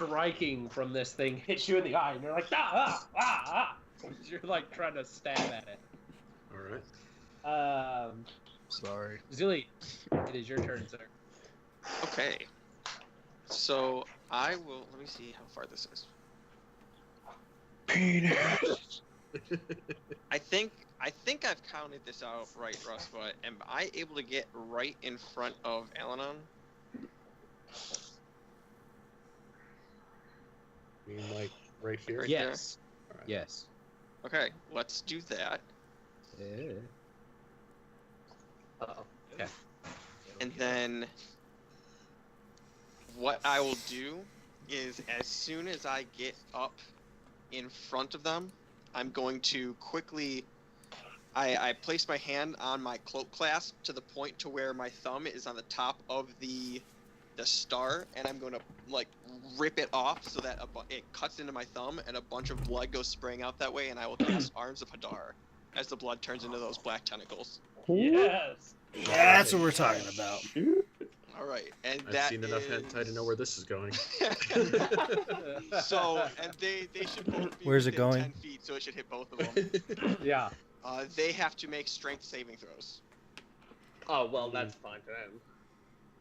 striking from this thing hits you in the eye, and you're like, ah, ah, ah, ah. You're like trying to stab at it. All right. Sorry. Xullyd, it is your turn, sir. Okay. So I will. Let me see how far this is. Penis. I think I've counted this out right, Russ. But am I able to get right in front of Alannon? You mean like right here? Right Yes. All right. Yes. Okay, let's do that. Yeah. Uh-oh. Okay. And then what I will do is, as soon as I get up in front of them, I'm going to quickly. I place my hand on my cloak clasp to the point to where my thumb is on the top of the star, and I'm going to like rip it off so that it cuts into my thumb and a bunch of blood goes spraying out that way, and I will cast Arms of Hadar as the blood turns into those black tentacles. Yes. That's what we're talking about. All right, and I've that seen enough is... hentai to know where this is going. So, and they should both be Where's it within going? 10 feet, so it should hit both of them. Yeah. They have to make strength saving throws. Oh, well, that's fine for them.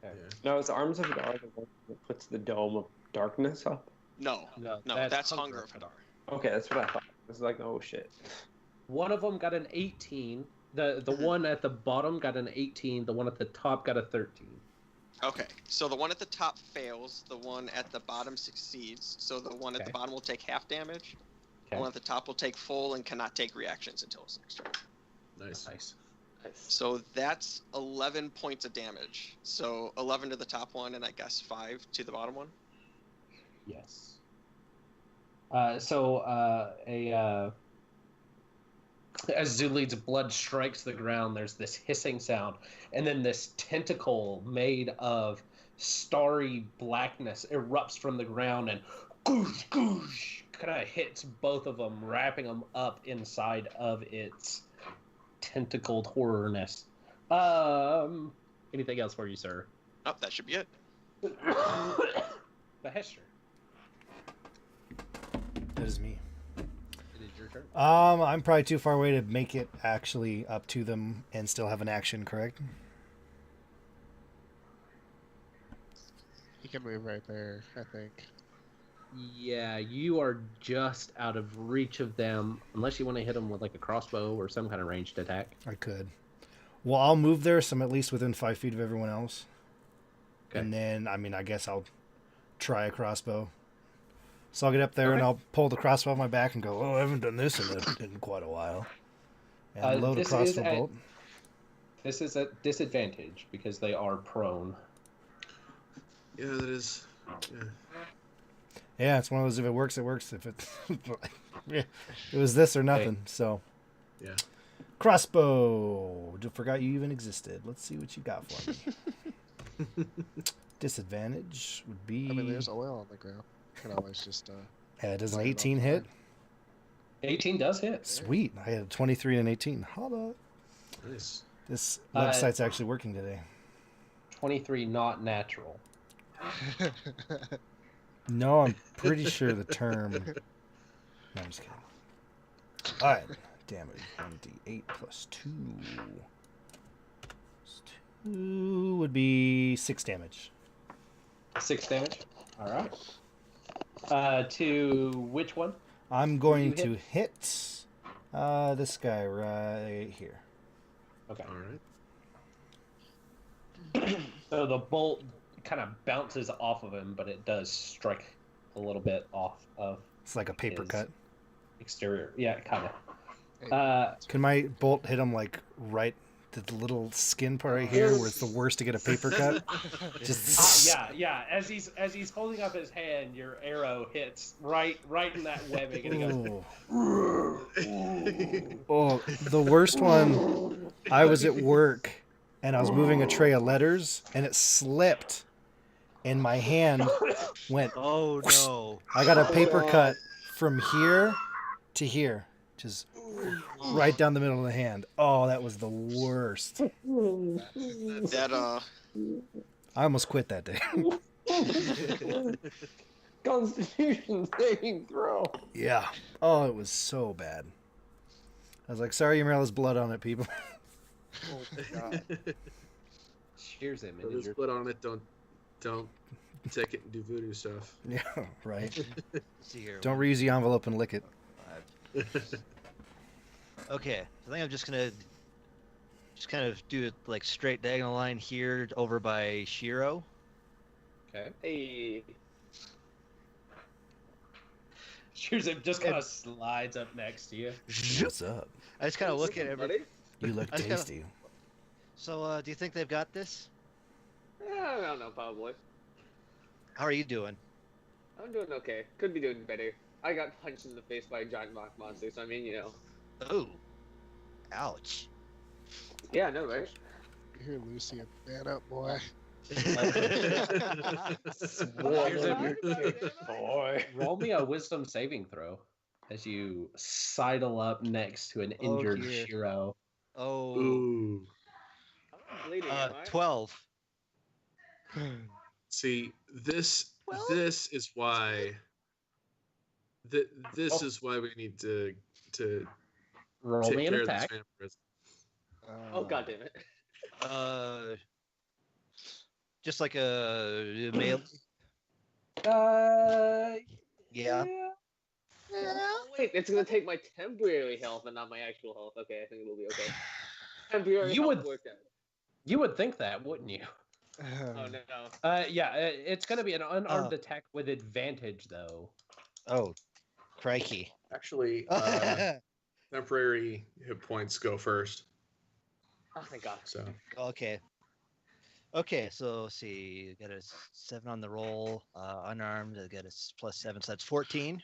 Okay. Yeah. No, is Arms of Hadar the one that puts the Dome of Darkness up? No, that's Hunger of Hadar. Okay, that's what I thought. I was like, oh shit. One of them got an 18. The one at the bottom got an 18. The one at the top got a 13. Okay, so the one at the top fails, the one at the bottom succeeds, so the one at the bottom will take half damage, the one at the top will take full and cannot take reactions until its next turn. Nice. Nice. So that's 11 points of damage. So 11 to the top one, and I guess 5 to the bottom one? Yes. As Xullyd's blood strikes the ground, there's this hissing sound, and then this tentacle made of starry blackness erupts from the ground and goosh, goosh, kind of hits both of them, wrapping them up inside of its tentacled horrorness. Anything else for you, sir? Oh, that should be it. Bahesht'ur, That is me. it is your turn. I'm probably too far away to make it actually up to them and still have an action, correct? You can move right there, I think. Yeah, you are just out of reach of them, unless you want to hit them with like a crossbow or some kind of ranged attack. I could. Well, I'll move there, so I'm at least within 5 feet of everyone else. Okay. And then, I guess I'll try a crossbow. So I'll get up there and Okay. I'll pull the crossbow off my back and go, oh, I haven't done this in quite a while. And load a crossbow bolt. This is a disadvantage because they are prone. Yeah, that is. Yeah. Yeah, it's one of those, if it works, it works. If it, yeah, it was this or nothing. So, Yeah. crossbow. Forgot you even existed. Let's see what you got for me. Disadvantage would be. I mean, there's oil on the ground. You can always just. Yeah, does an light it on 18 fire. hit? 18 does hit. Sweet. I had a 23 and 18. Holla. Nice. This website's actually working today. 23 not natural. No, I'm pretty sure the term. No, I'm just kidding. All right, damage 1d8 plus 2. Plus 2 would be 6 damage. 6 damage. All right. To which one? I'm going You to hit this guy right here. Okay. All right. So the bolt kind of bounces off of him, but it does strike a little bit off of It's like a paper His- cut. exterior. Yeah, kind of. Can my bolt hit him like right the little skin part right here, where it's the worst to get a paper cut? Just Yeah. As he's holding up his hand, your arrow hits right in that webbing, and he goes. Oh, the worst one. I was at work and I was moving a tray of letters, and it slipped, and my hand went. Oh no! I got a paper cut from here to here, just right down the middle of the hand. Oh, that was the worst. That I almost quit that day. Constitution saving throw. Yeah. Oh, it was so bad. I was like, sorry, Umbrellas blood on it, people. Oh my god. Shears him. Put his blood on it. Don't take it and do voodoo stuff. Yeah, right. Let's see here. Don't reuse the envelope and lick it. 5. Okay, I think I'm just gonna kind of do it like straight diagonal line here over by Shiro. Okay. Hey. Shears him just kind of slides up next to you. What's up? I just kind of look at everybody. You look I was kinda- tasty. So, do you think they've got this? Yeah, I don't know, probably. How are you doing? I'm doing okay. Could be doing better. I got punched in the face by a giant rock monster, so I mean, you know. Oh, ouch. Yeah, I know, right? Here, Lucien. Man up, boy. Boy. Roll me a wisdom saving throw as you sidle up next to an Oh, injured dear. Shiro. Oh, Ooh. I'm not bleeding, am I? 12. See, this Well- this is why. This is why we need to Roll take me an care of this attack. vampirism. Oh, god damn it. Just like a male. Yeah. Oh, wait, it's gonna take my temporary health and not my actual health. Okay, I think it'll be okay. Temporary You health would- worked out. You would think that, wouldn't you? Oh no. Yeah, it's going to be an unarmed attack with advantage, though. Oh, crikey. Actually, temporary hit points go first. Oh, thank god. So Okay. Okay, so let's see. Got a 7 on the roll. Unarmed. I got a +7, so that's 14.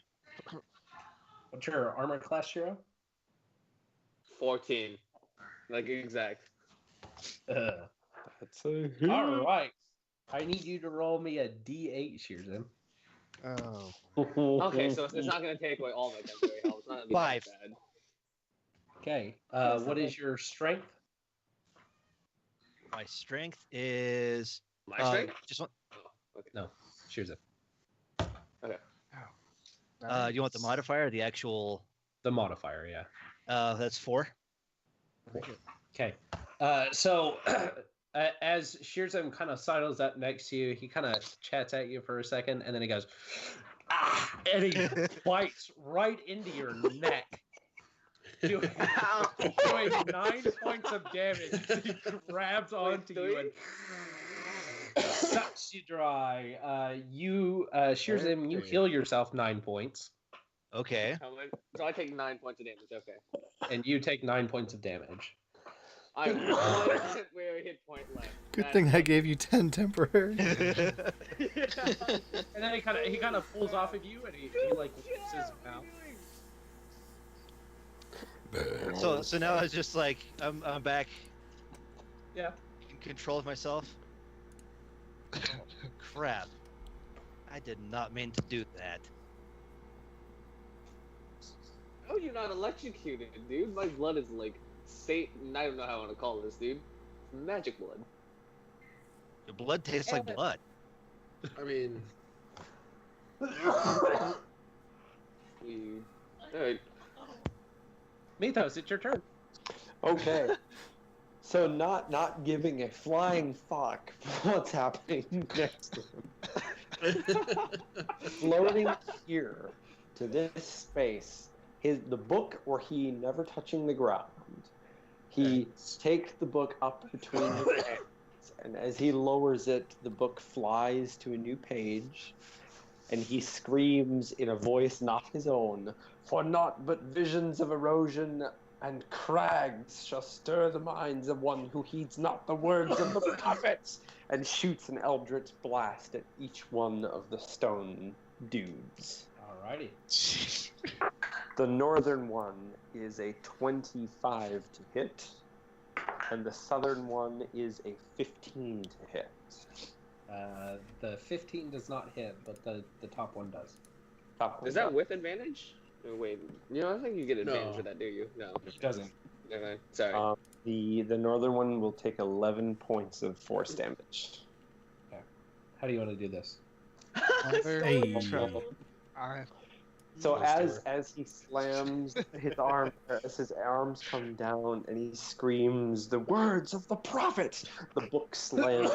What's your armor class, Shiro? 14. Like, exact. That's a All right. I need you to roll me a D8, Sherzim. Oh. Okay, so it's not gonna take away all my temporary health. It's not gonna be 5. that bad. Okay. What is your strength? My strength is. My strength? Just one. Oh, okay. No, Sherzim. You want the modifier or the actual? The modifier, yeah. That's 4. Okay. So as Sherzim kind of sidles up next to you, he kind of chats at you for a second, and then he goes, ah, and he bites right into your neck, doing 9 points of damage. He grabs onto you and sucks you dry. Sherzim, you heal yourself 9 points, Okay. So I take 9 points of damage. Okay. and you take 9 points of damage. I have 1 temporary hit point left. Good thing I gave you 10 temporary. And then he kind of pulls off of you, and he like whips his mouth. So now it's just like I'm back Yeah. in control of myself. Crap. I did not mean to do that. How are you not electrocuted, dude? My blood is like Satan. I don't know how I want to call this, dude. Magic blood. Your blood tastes like blood. I mean, Alright. Mithos, it's your turn. Okay. So not giving a flying fuck for what's happening next to him. Floating here to this space, the book where he never touching the ground. He takes the book up between his hands, and as he lowers it, the book flies to a new page, and he screams in a voice not his own, "For naught but visions of erosion and crags shall stir the minds of one who heeds not the words of the prophets," and shoots an eldritch blast at each one of the stone dudes. Alrighty. The northern one is a 25 to hit, and the southern one is a 15 to hit. The 15 does not hit, but the top one does. Is that with advantage? Oh, wait, you know, I think you get advantage No. for that, do you? No. It doesn't. Okay, sorry. The northern one will take 11 points of force damage. How do you want to do this? Mother Hey. trucker. I So Close as he slams his arm, as his arms come down, and he screams the words of the prophet, the book slams,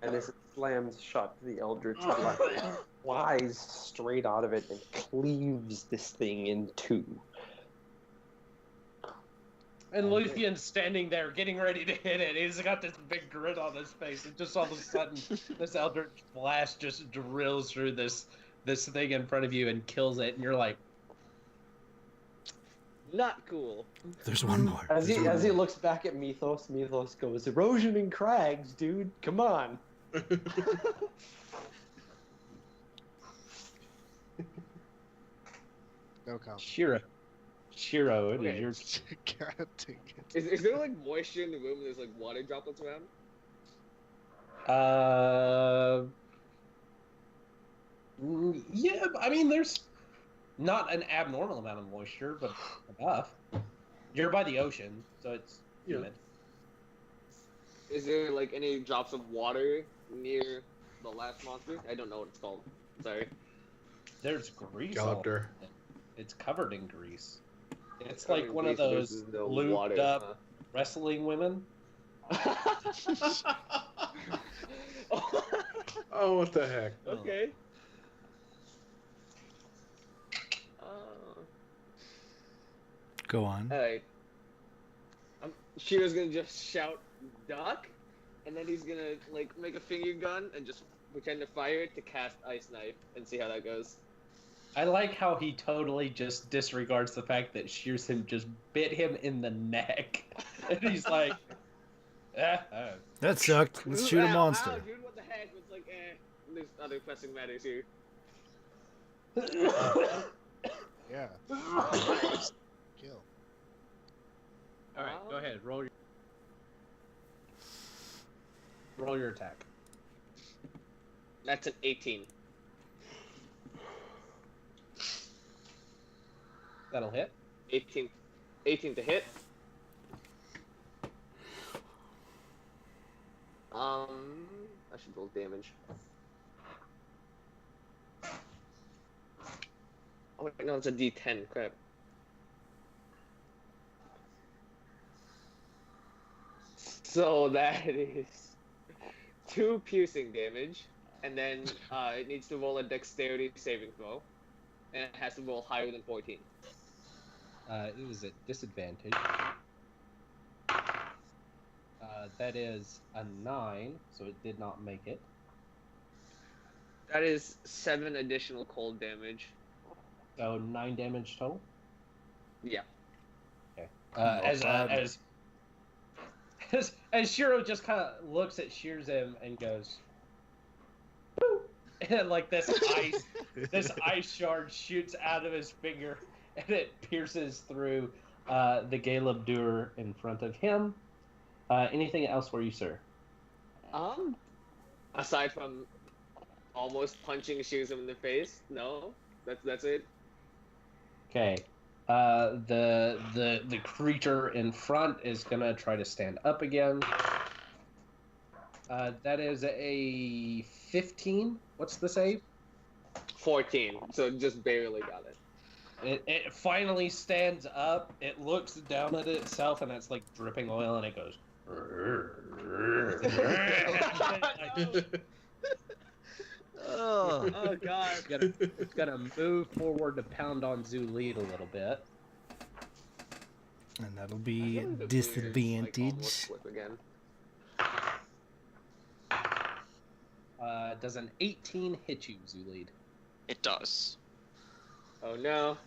and as it slams shut, the eldritch blast flies straight out of it and cleaves this thing in two. And Lucien's standing there getting ready to hit it. He's got this big grin on his face, and just all of a sudden, this eldritch blast just drills through this thing in front of you and kills it, and you're like, Not cool. There's one more. As he There's one as he more. looks back at Mithos, Mithos goes, "Erosion and crags, dude. Come on." no comment. Shiro, it Okay. is your God dang it. Is there like moisture in the room and there's like water droplets around? Yeah, I mean, there's not an abnormal amount of moisture, but enough. You're by the ocean, so it's Yeah. humid. Is there like any drops of water near the last monster? I don't know what it's called. Sorry. There's grease. all Gallopter. over it. It's covered in grease. It's Covered like in one of grease those versus no lubed water, up wrestling women. Oh, what the heck? Okay. Go on. Alright. Shiro's gonna just shout, "Duck!" And then he's gonna, like, make a finger gun and just pretend to fire it to cast Ice Knife and see how that goes. I like how he totally just disregards the fact that Sherzim just bit him in the neck. And he's like, That sucked. Let's shoot a Ow, monster. Ow, dude, what the heck? It's like, there's other pressing matters here. Yeah. Kill. Alright, go ahead. Roll your attack. That's an 18. That'll hit. 18 to hit. I should roll damage. Oh wait, no, it's a D10. Crap. So that is 2 piercing damage, and then it needs to roll a dexterity saving throw, and it has to roll higher than 14. It was at disadvantage. That is a 9, so it did not make it. That is 7 additional cold damage. So 9 damage total. Yeah. Okay. Not bad. As Shiro just kind of looks at Sherzim and goes, "Boop," and like this ice shard shoots out of his finger, and it pierces through the Galebdur in front of him. Anything else for you, sir? Aside from almost punching Sherzim in the face, no. That's it. Okay. The creature in front is gonna try to stand up again. That is a 15. What's the save? 14. So just barely got it. It finally stands up. It looks down at itself, and it's like dripping oil, and it goes. Oh, Oh god. It's gonna move forward to pound on Xullyd a little bit. And that'll I be feel like the disadvantage. Like, almost flip again. Does an 18 hit you, Xullyd? It does. Oh no.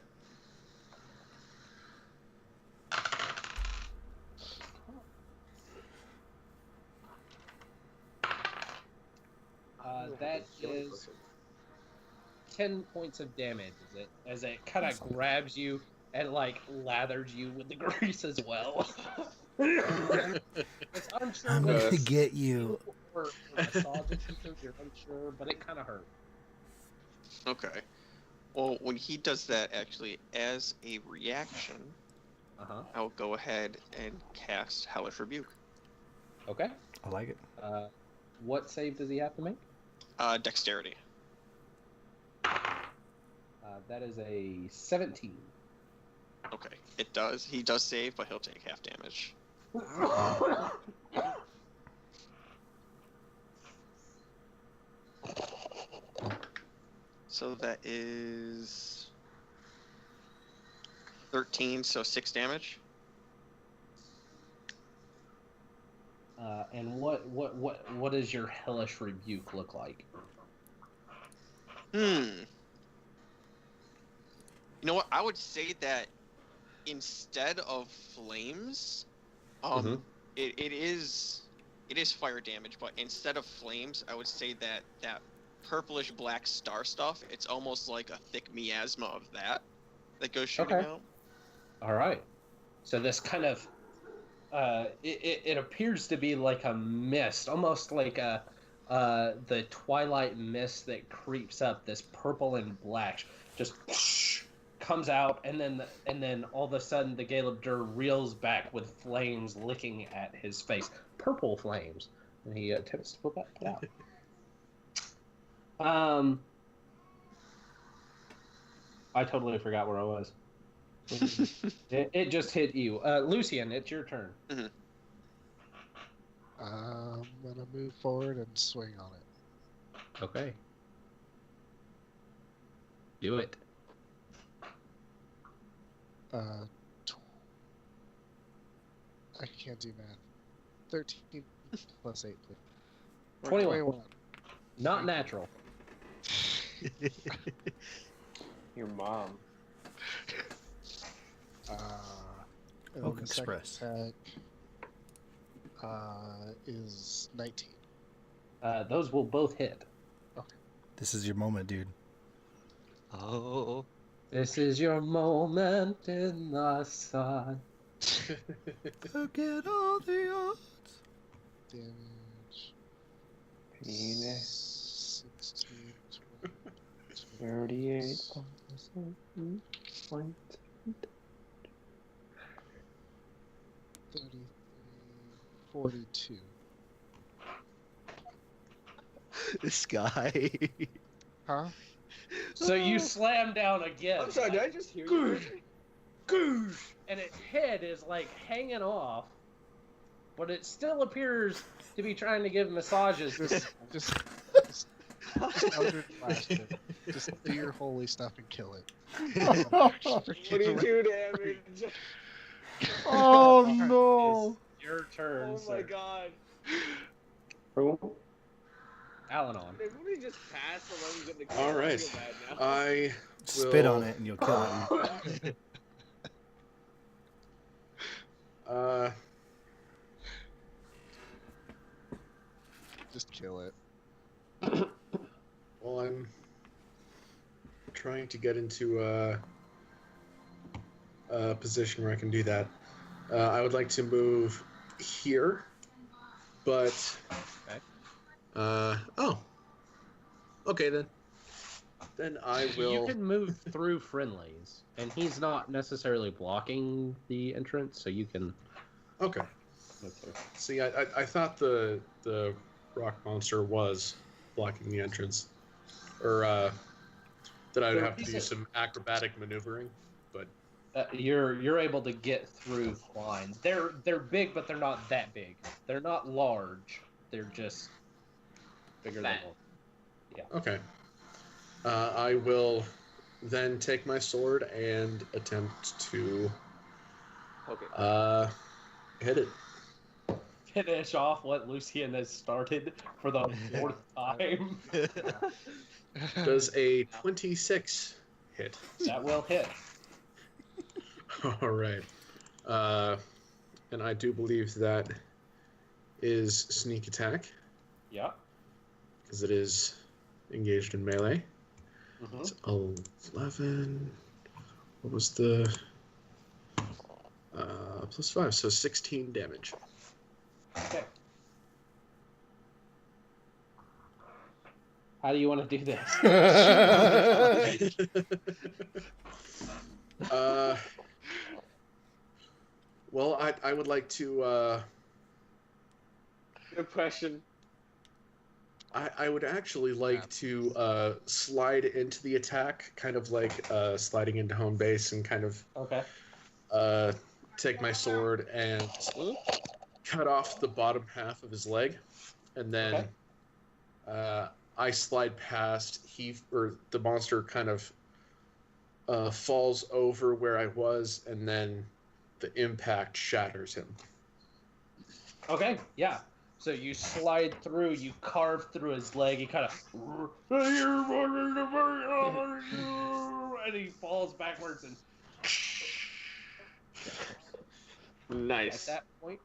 That is 10 points of damage, is it? As it kind of grabs you and like lathers you with the grease as well. It's unsure I'm whether gonna it's get you. or massaging you, you're unsure, but it kind of hurt. Okay. Well, when he does that, actually, as a reaction, I'll go ahead and cast Hellish Rebuke. Okay. I like it. What save does he have to make? Dexterity. That is a 17. Okay, it does. He does save, but he'll take half damage. So that is 13, so 6 damage. And what does your hellish rebuke look like? You know what? I would say that instead of flames, it is fire damage, but instead of flames, I would say that purplish black star stuff. It's almost like a thick miasma of that goes shooting out. All right. So this kind of it appears to be like a mist, almost like the twilight mist that creeps up. This purple and black just comes out, and then all of a sudden the Galebdur reels back with flames licking at his face, purple flames, and he attempts to put that out. I totally forgot where I was. It just hit you. Lucien, it's your turn. Mm-hmm. I'm gonna move forward and swing on it. Okay. Do it. I can't do math. 13 plus 8, please. 21. Not natural. Your mom. And Oak then the second Express. attack is 19. Those will both hit. This is your moment, dude. Oh. This is your moment in the sun. Look at all the odds. Damage. Penis. 16, 38. 33, 42. This guy. Huh? So you slam down again. I'm sorry, did I just hear you? Goosh! And its head is like hanging off, but it still appears to be trying to give massages. Just Eldritch Blast it. Just do your holy stuff and kill it. 22 damage. Oh no! Your turn, Oh sir. my god. Who? Alannon. If we just pass the ones in the All kill, I right. feel bad now. I Spit will, on it and you'll kill it. Just kill it. Well, I'm trying to get into a position where I can do that. I would like to move here, but okay then. Then I will. You can move through friendlies, and he's not necessarily blocking the entrance, so you can. Okay. move through. See, I thought the rock monster was blocking the entrance, or that I would have to do some acrobatic maneuvering, but You're able to get through lines. They're big, but they're not that big. They're not large. They're just bigger than Fat. one. okay. I will then take my sword and attempt to Okay. hit it. Finish off what Lucien has started for the 4th time. Does a 26 hit? That will hit. All right. And I do believe that is sneak attack Yeah. because it is engaged in melee. Mm-hmm. It's 11. What was the plus 5? So 16 damage. Okay. How do you want to do this? Well, I would like to. Good question. I would actually like to slide into the attack, kind of like sliding into home base, and kind of take my sword and cut off the bottom half of his leg, and then I slide past. The monster kind of falls over where I was, and then the impact shatters him. Okay, yeah. So you slide through, you carve through his leg, he kind of, and he falls backwards and. Nice. At that point,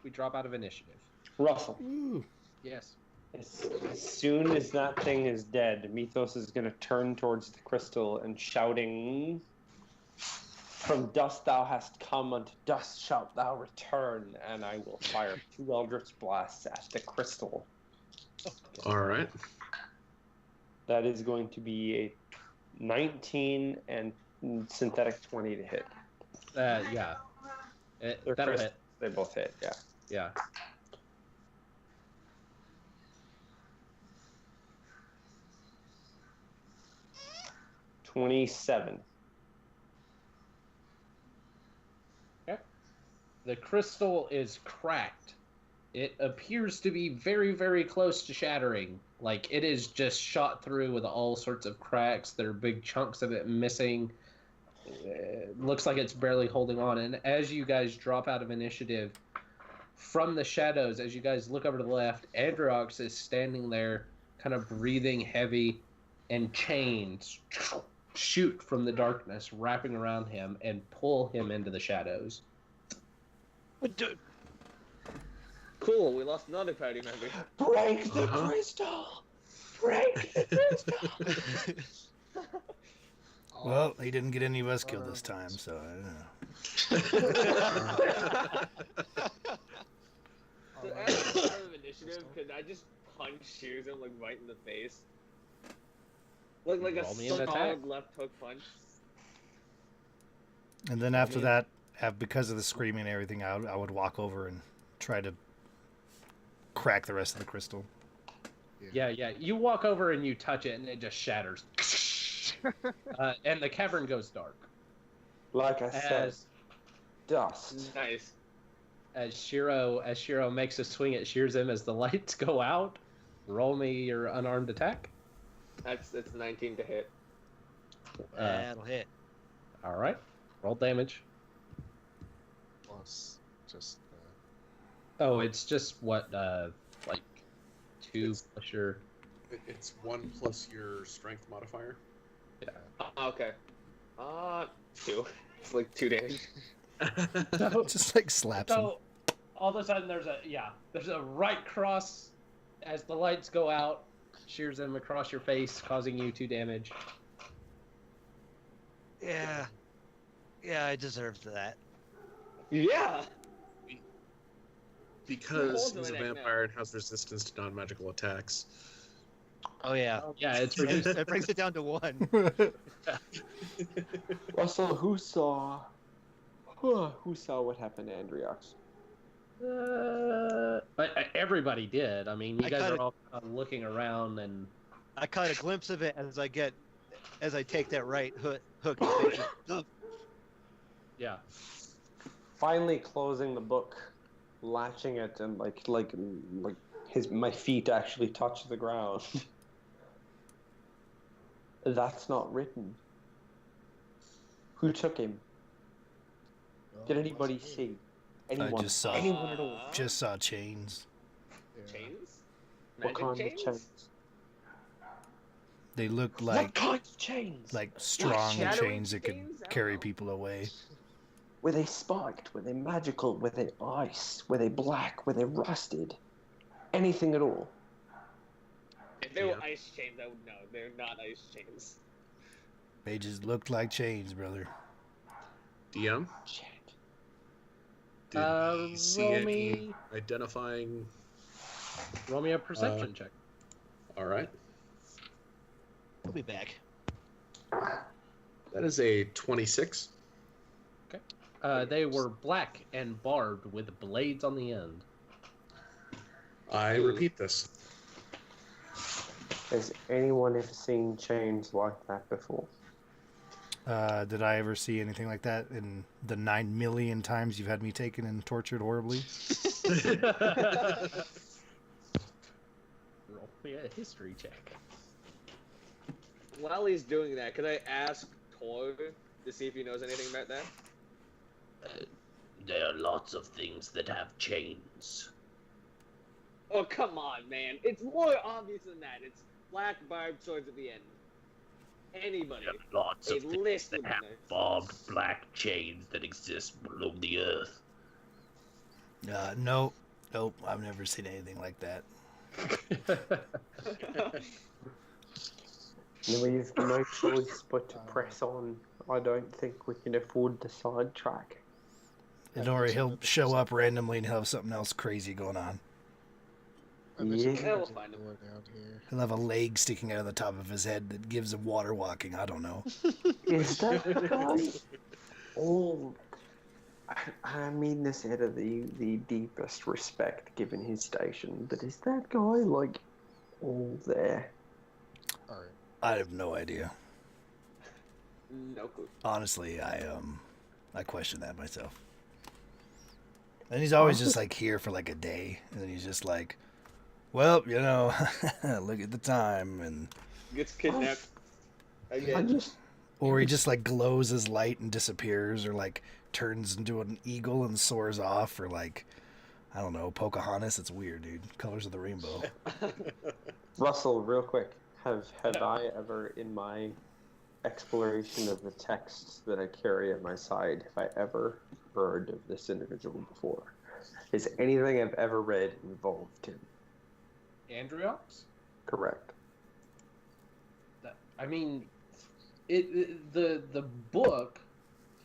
we drop out of initiative. Russell. Ooh. Yes. As soon as that thing is dead, Mithos is going to turn towards the crystal and shouting, "From dust thou hast come, unto dust shalt thou return," and I will fire 2 Eldritch Blasts at the crystal. All right. That is going to be a 19 and synthetic 20 to hit. Yeah. They're That'll crystals. hit. They both hit, yeah. Yeah. $27. Okay. The crystal is cracked. It appears to be very, very close to shattering. Like, it is just shot through with all sorts of cracks. There are big chunks of it missing. It looks like it's barely holding on. And as you guys drop out of initiative, from the shadows, as you guys look over to the left, Androx is standing there, kind of breathing heavy, and chains shoot from the darkness, wrapping around him, and pull him into the shadows. Cool, we lost another party member. Break the crystal! Break the crystal! Well, he didn't get any of us killed this time, so I don't know. So as a part of initiative, could I just punch Sherzim like right in the face? Like a Roll me an attack. solid left hook punch. And then after that, because of the screaming and everything, I would walk over and try to crack the rest of the crystal. Yeah. You walk over and you touch it, and it just shatters. And the cavern goes dark. Like I said, dust. Nice. As Shiro makes a swing at Sherzim as the lights go out, roll me your unarmed attack. That's 19 to hit. That'll hit. All right. Roll damage. Plus, just Oh, it's just what, like 2 plus your. It's 1 plus your strength modifier. Okay. 2. It's like 2 damage. Just like slaps him. So all of a sudden there's a right cross as the lights go out, shears him across your face, causing you 2 damage. Yeah, I deserved that. Yeah. Because Hold he's a on, vampire and has resistance to non-magical attacks. Oh yeah, Yeah, it's reduced. it brings it down to 1. Russell, who saw what happened to Andriox? But everybody did. I mean, you I guys kinda- are all kind of looking around, and I caught a glimpse of it as I take that right hook. yeah. Finally closing the book, latching it, and my feet actually touch the ground. That's not written. Who took him? Did anybody see? Anyone? just saw- Anyone at all? Just saw chains. Chains? What Magic kind chains? of chains? They looked What like kind of chains? strong shadowing chains that could chains? I don't carry know. people away. Were they spiked? Were they magical? Were they ice? Were they black? Were they rusted? Anything at all? If they were ice chains, I would know. They're not ice chains. They just looked like chains, brother. DM? Shit. Did he see roll any me- identifying? Roll me a perception check. All right. We'll be back. That is a 26. They were black and barbed with blades on the end. I repeat this. Has anyone ever seen chains like that before? Did I ever see anything like that in the 9 million times you've had me taken and tortured horribly? Roll me a history check. While he's doing that, could I ask Tor to see if he knows anything about that? There are lots of things that have chains. Oh, come on, man. It's more obvious than that. It's black barbed swords at the end. Anybody. There are lots A of things list that would have know. barbed black chains that exist below the earth. Nope. I've never seen anything like that. We've no choice but to press on. I don't think we can afford to sidetrack. Or he'll show up randomly and he'll have something else crazy going on. Yeah. Yeah, we'll find him. Down here. He'll have a leg sticking out of the top of his head that gives him water walking. I don't know. Is that guy? Oh, I mean this out of the deepest respect given his station, but is that guy like all there? All right. I have no idea. No clue. Honestly, I question that myself. And he's always just like here for like a day, and then he's just like, well, look at the time, and Gets kidnapped. I Again. just or he just like glows his light and disappears, or like turns into an eagle and soars off, or like, I don't know, Pocahontas. It's weird, dude. Colors of the rainbow. Russell, real quick, have I ever in my exploration of the texts that I carry at my side, have I ever heard of this individual before? Is anything I've ever read involved him? Andriox? Correct. I mean, the book,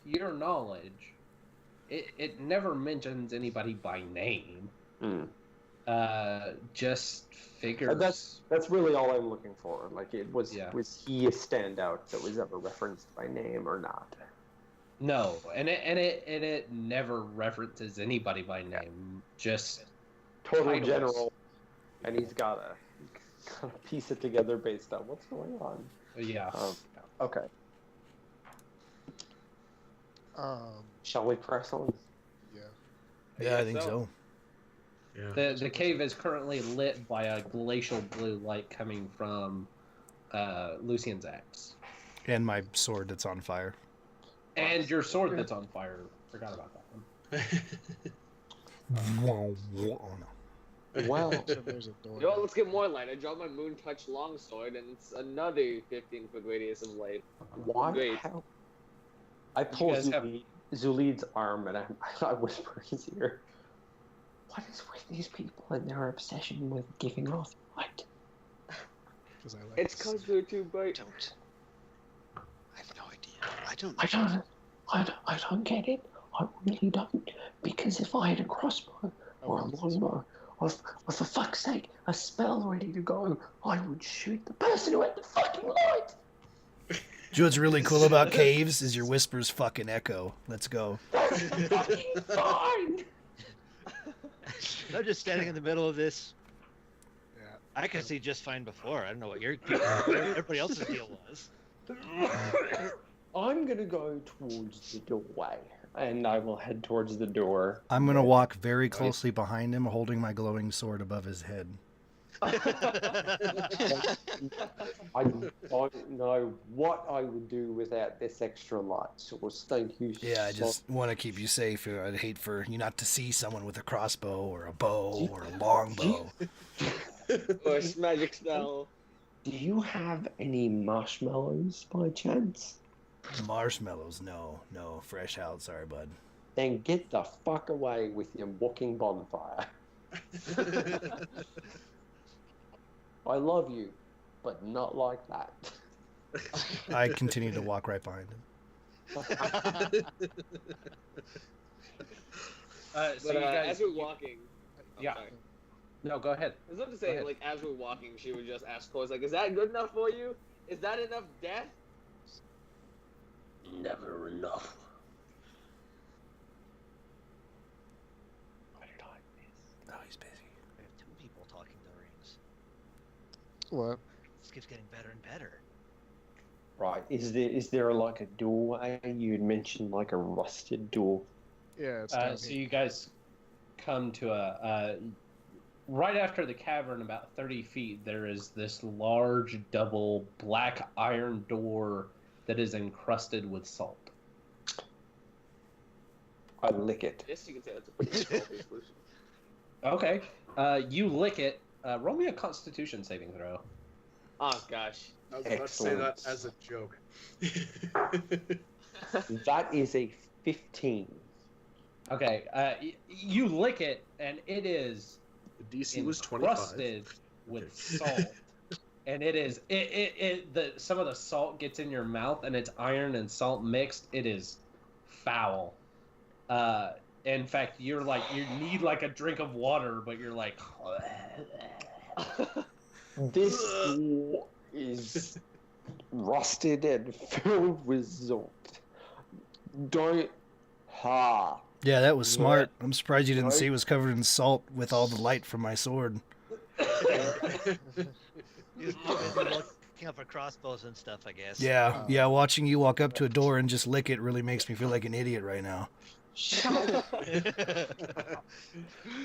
to your knowledge, it never mentions anybody by name. Mm. Just figures. That's really all I'm looking for. Like, was he a standout that was ever referenced by name or not? No, and it never references anybody by name. Just Total titles. general, and he's got to piece it together based on what's going on. Yeah. Okay. Shall we press on? Yeah. Yeah, I think so. Yeah. The cave is currently lit by a glacial blue light coming from Lucien's axe. And my sword that's on fire. And your sword that's on fire. Forgot about that one. Wow. So there's a door. Yo, let's get more light. I dropped my moon touch longsword, and it's another 15-foot radius of light. Why? Great. How? I pull guys have- Xullyd's arm and I whisper in his ear, what is with these people and their obsession with giving off light? 'Cause I like It's to because see. they're too bright. Don't. I have no idea. I don't get it. I really don't. Because if I had a crossbow or a longbow, or for fuck's sake, a spell ready to go, I would shoot the person who had the fucking light. Do you know what's really cool about caves is your whispers fucking echo. Let's go. That's fucking fine. I'm just standing in the middle of this. Yeah. I could see just fine before. I don't know what everybody else's deal was. I'm gonna go towards the doorway, and I will head towards the door. I'm going to walk very closely behind him, holding my glowing sword above his head. I don't know what I would do without this extra light source. Thank you. Yeah, I just want to keep you safe. I'd hate for you not to see someone with a crossbow or a bow or a longbow. Or a magic spell. Do you have any marshmallows by chance? Marshmallows, no. Fresh out, sorry, bud. Then get the fuck away with your walking bonfire. I love you, but not like that. I continue to walk right behind him. So But you guys, as we're walking, Yeah. sorry. No, go ahead. I was about to Go say, ahead. like, as we're walking, she would just ask Cole, like, is that good enough for you? Is that enough death? Never enough. Oh, he's busy. I have two people What? This keeps getting better and better. Right. Is there like a doorway? You'd mentioned like a rusted door. Yeah, it's down So here. you guys come to a right after the cavern, about 30 feet. There is this large double black iron door that is encrusted with salt. I lick it. Yes, you can say that's a pretty salty solution. Okay. You lick it. Roll me a Constitution saving throw. Oh gosh. I was about to say that Excellent. as a joke. That is a 15. Okay. You lick it, and it is The DC was 25. encrusted with salt. And it is some of the salt gets in your mouth, and it's iron and salt mixed. It is foul. In fact, you need like a drink of water, but you're like, This door is rusted and filled with salt. Don't ha. Yeah, that was smart. I'm surprised you didn't Right? see it was covered in salt with all the light from my sword. He was too busy looking up for crossbows and stuff, I guess. Yeah, watching you walk up to a door and just lick it really makes me feel like an idiot right now.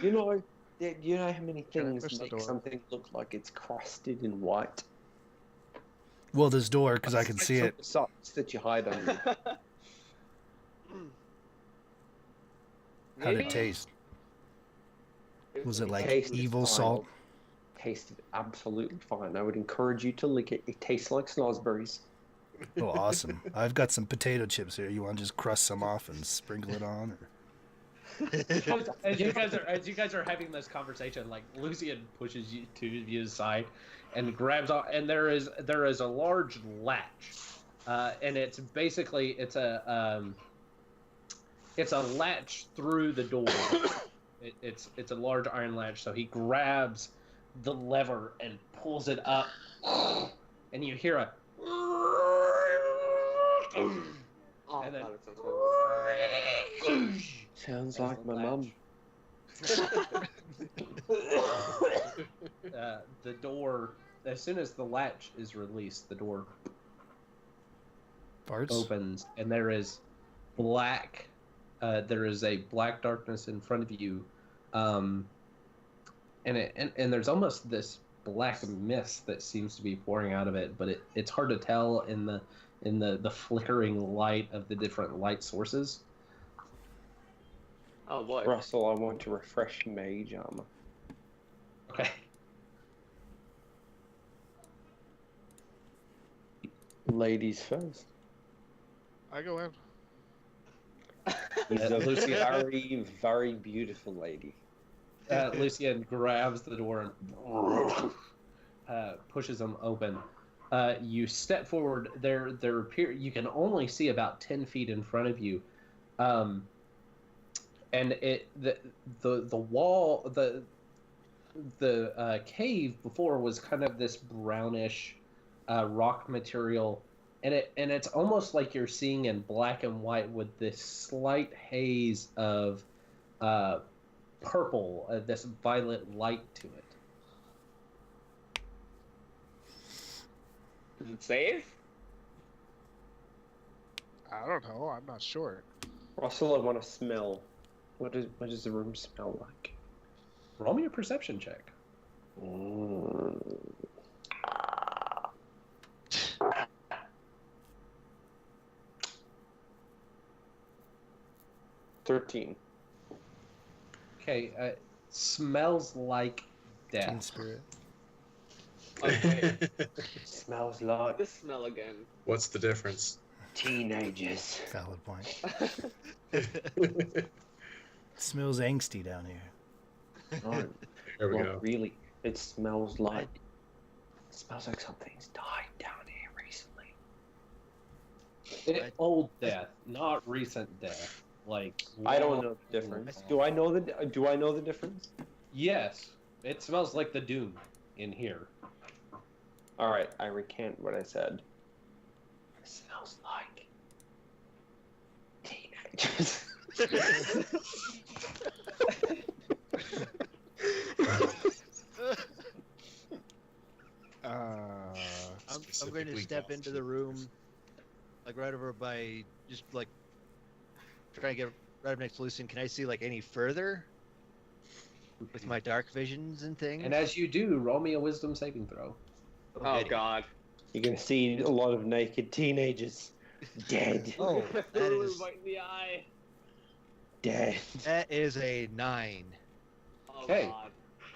You know how many Can I things push the make door? something look like it's crusted in white? Well, this door, because I can see it. The socks that you hide under. How'd it taste? Was it like Tasted evil fine. salt? Tasted absolutely fine. I would encourage you to lick it. It tastes like snozzberries. Oh, awesome. I've got some potato chips here. You want to just crust some off and sprinkle it on? Or... as you guys are having this conversation, like Lucien pushes you to you aside and grabs off, and there is a large latch, and it's basically it's a latch through the door. It's a large iron latch. So he grabs the lever and pulls it up, and you hear a Oh, and then God, it sounds horrible. Sounds like my mum. The door, as soon as the latch is released, the door Farts? opens, and there is black. There is a black darkness in front of you, and there's almost this black mist that seems to be pouring out of it, but it's hard to tell in the flickering light of the different light sources. Oh boy. Russell, I want to refresh mage armor. Okay. Ladies first. I go in. She's a very, very beautiful lady. Lucien grabs the door and pushes them open. You step forward. You can only see about 10 feet in front of you, and the wall, the cave before was kind of this brownish rock material, and it's almost like you're seeing in black and white with this slight haze of purple, this violet light to it. Is it safe? I don't know. I'm not sure. Russell, I want to smell. What does the room smell like? Roll me a perception check. 13. Okay, smells like Teen death. spirit. Okay. Smells like This smell again. What's the difference? teenagers. Valid point. It smells angsty down here. No, There we not go. really. It smells like something's died down here recently. Old death, not recent death. Like I don't know the difference. Do I know the difference? Yes, it smells like the Doom in here. All right, I recant what I said. It smells like teenagers. I'm going to specifically step goth into the room, like right over by, just like trying to get right up next to Lucien. Can I see like any further with my dark visions and things? And as you do, roll me a wisdom saving throw. Oh goody. God. You're gonna see a lot of naked teenagers. Dead. Oh, that is right in the eye. Dead. that is a 9. Oh Okay. God.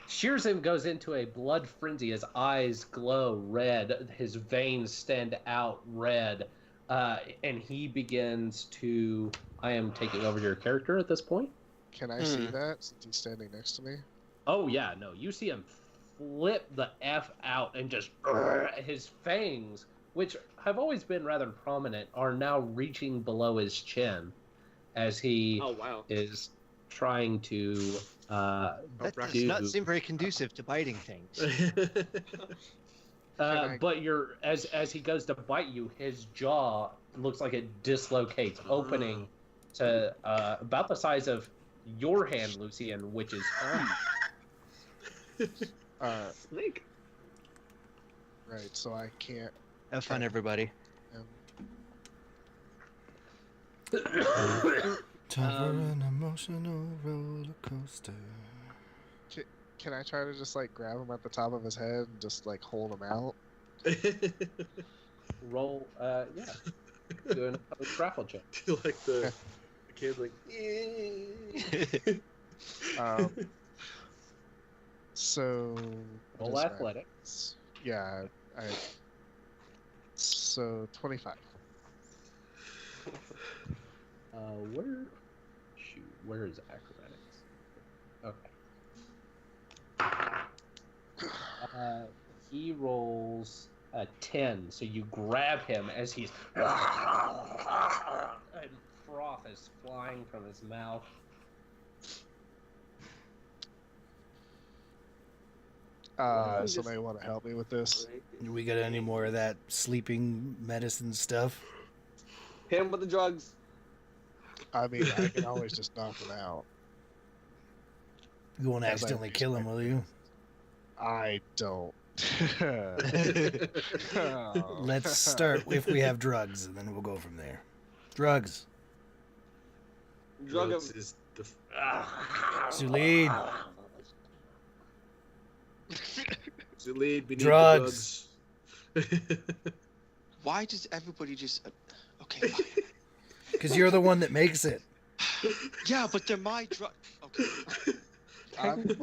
Sherzim goes into a blood frenzy. His eyes glow red. His veins stand out red. And he begins to... I am taking over your character at this point. Can I see that since he's standing next to me? Oh, yeah, no. You see him flip the F out and just... his fangs, which have always been rather prominent, are now reaching below his chin as he Oh wow. is trying to... That does do- not seem very conducive to biting things. but as he goes to bite you, his jaw looks like it dislocates, opening to about the size of your hand, Lucien, which is Snake. Right, so I can't. Have fun, everybody. Time for an emotional roller coaster. Can I try to just like grab him at the top of his head and just like hold him out? roll. Yeah, do an grapple check. Like the kid, like. So. Roll what is that? athletics. Yeah, so 25. Where is acrobatics? Okay. He rolls a 10, so you grab him as he's and froth is flying from his mouth. Somebody want to help me with this? We got any more of that sleeping medicine stuff? Hit him with the drugs. I mean, I can always just knock him out. You won't As I accidentally kill him, will you? I don't. Let's start if we have drugs, and then we'll go from there. Drugs. Drug him. Drugs is the Xullyd. Xullyd, we need Drugs. the drugs. Why does everybody just? Okay. Fine. Because you're the one that makes it. Yeah, but they're my drug. Okay.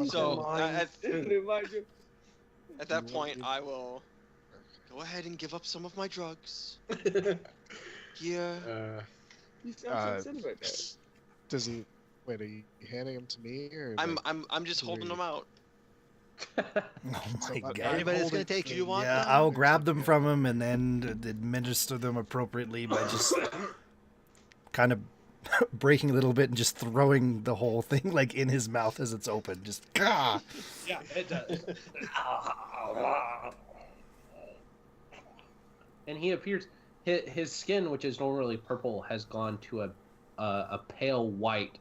So Remind you. at that point, I will go ahead and give up some of my drugs. Yeah. You sound so right there. Does he? Wait, are you handing him to me or? I'm just holding them out. Oh my god. Anybody's going to take You want Yeah, them? I'll grab them from him and then administer them appropriately by just kind of breaking a little bit and just throwing the whole thing like in his mouth as it's open. Just gah! Yeah, it does. And he appears. His skin, which is normally purple, has gone to a pale white.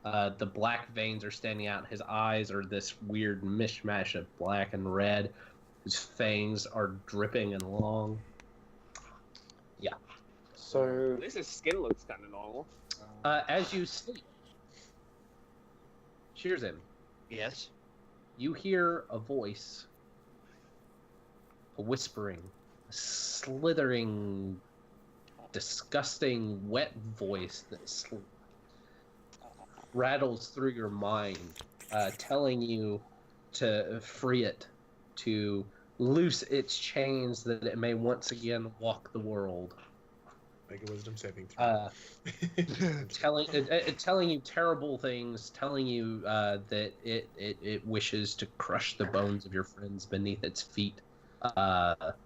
The black veins are standing out. His eyes are this weird mishmash of black and red. His fangs are dripping and long. Yeah. So At least his skin looks kind of normal. As you sleep, Sherzim, Yes. you hear a voice, a whispering, a slithering, disgusting, wet voice that rattles through your mind, telling you to free it, to loose its chains that it may once again walk the world. Make a wisdom saving throw. Telling you terrible things, telling you that it wishes to crush the bones of your friends beneath its feet, that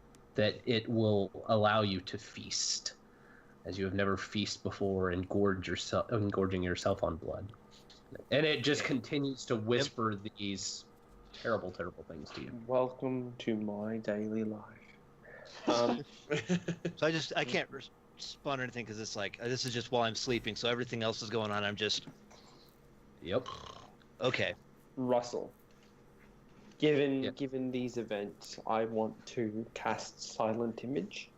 it will allow you to feast as you have never feasted before, engorging yourself on blood. And it just continues to whisper these terrible, terrible things to you. welcome to my daily life. So I can't respond or anything because it's like this is just while I'm sleeping, so everything else is going on. I'm just Yep. okay. Russell, Given these events, I want to cast Silent Image.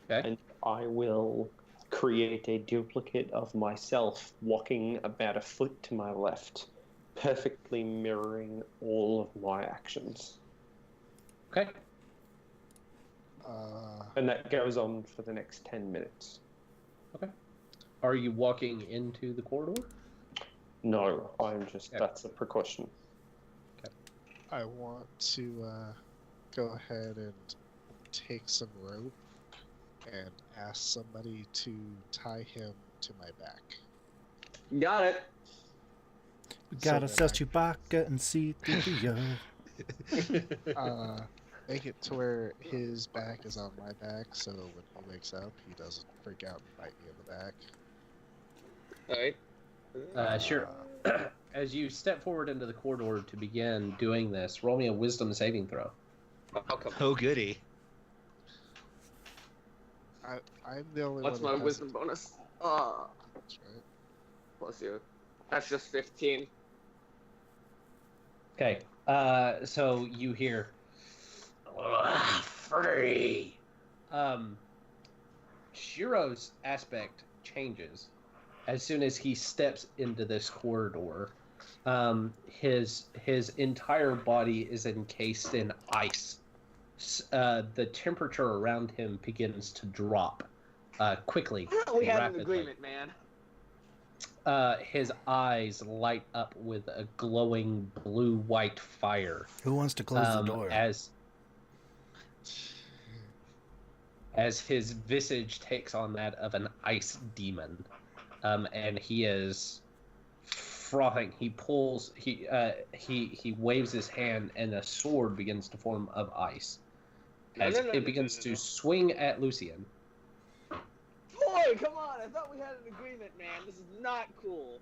Okay. And I will create a duplicate of myself walking about a foot to my left, perfectly mirroring all of my actions. Okay. And that goes on for the next 10 minutes. Okay. Are you walking into the corridor? No, I'm just, that's a precaution. Okay. I want to go ahead and take some rope and ask somebody to tie him to my back. Got it. We gotta So sell that Chewbacca and C-3PO. Make it to where his back is on my back, so when he wakes up, he doesn't freak out and bite me in the back. Alright. Sure. As you step forward into the corridor to begin doing this, roll me a wisdom saving throw. Oh, come on. Oh, goody. I'm the only What's one. my that wisdom hasn't- bonus? Ah, That's right. plus you. That's just 15. Okay. So you hear free. Shiro's aspect changes as soon as he steps into this corridor. His entire body is encased in ice. The temperature around him begins to drop quickly. We had an rapidly. agreement, man. His eyes light up with a glowing blue-white fire. Who wants to close the door? As his visage takes on that of an ice demon, and he is frothing. He pulls. He waves his hand, and a sword begins to form of ice. As it begins to swing at Lucien. Boy, come on! I thought we had an agreement, man. This is not cool.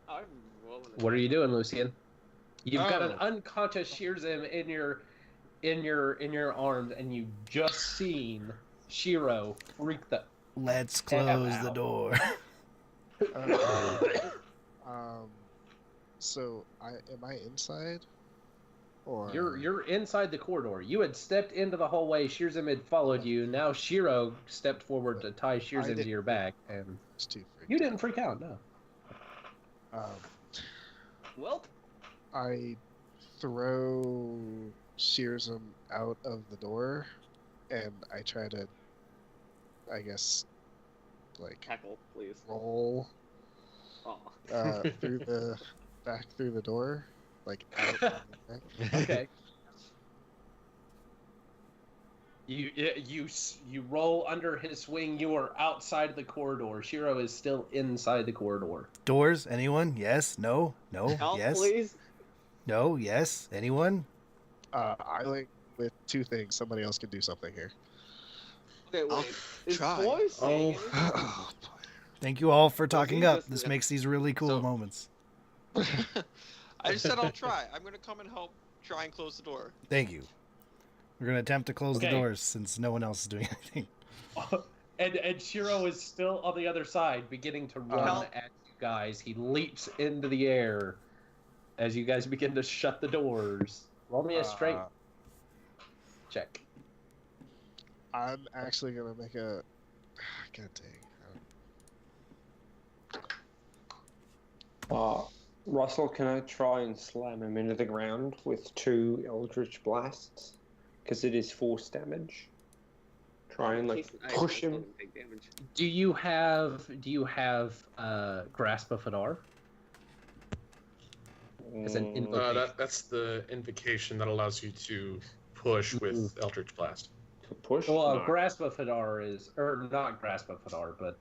I'm rolling. What are you doing, Lucien? You've got an unconscious Sherzim in your arms, and you just seen Shiro freak the. Let's close the door. So am I inside? Or You're inside the corridor. You had stepped into the hallway. Sherzim had followed you. Now Shiro stepped forward to tie Sherzim to your back, and you didn't freak out. No. Well, I throw Sherzim out of the door, and I try to, I guess, like tackle, please. roll Oh. back through the door, like out. Okay. You roll under his swing. You are outside the corridor. Shiro is still inside the corridor. Doors? Anyone? Yes? No? No? Help, Yes? please. No? Yes? Anyone? I like with two things. Somebody else can do something here. Okay, wait. I'll Is try. Boy saying anything? Oh, boy. Thank you all for talking he up. just- This makes these really cool So- moments. I just said I'll try. I'm gonna come and help try and close the door. Thank you. We're going to attempt to close the Okay. doors since no one else is doing anything. And Shiro is still on the other side, beginning to run Help. at you guys. He leaps into the air as you guys begin to shut the doors. Roll me a strength check. I'm actually gonna make a. God dang. Russell, can I try and slam him into the ground with 2 Eldritch Blasts? Because it is force damage. Try and like He's- I push still him. don't take damage. Do you have Grasp of Hadar? As an invocation. That's the invocation that allows you to push with Eldritch Blast. To push? Well, No. Grasp of Hadar is, or not Grasp of Hadar, but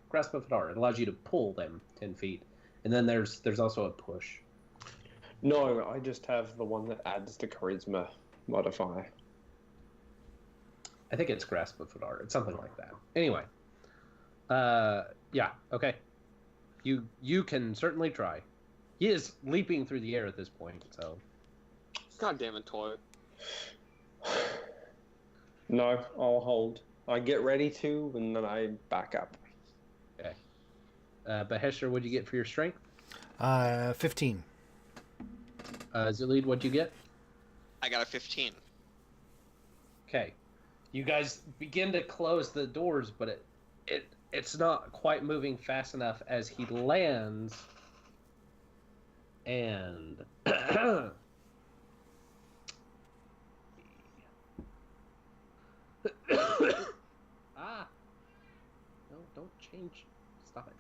Grasp of Hadar. It allows you to pull them 10 feet, and then there's also a push. No, I just have the one that adds the charisma modifier. I think it's Grasp of Hadar. It's something like that. Anyway, okay. You can certainly try. He is leaping through the air at this point, so. God damn it, toy. No, I'll hold. I get ready to, and then I back up. Okay. Bahesht'ur, what'd you get for your strength? 15. Xullyd, what'd you get? I got a 15. Okay. You guys begin to close the doors, but it's not quite moving fast enough as he lands. And no, don't change. Stop it.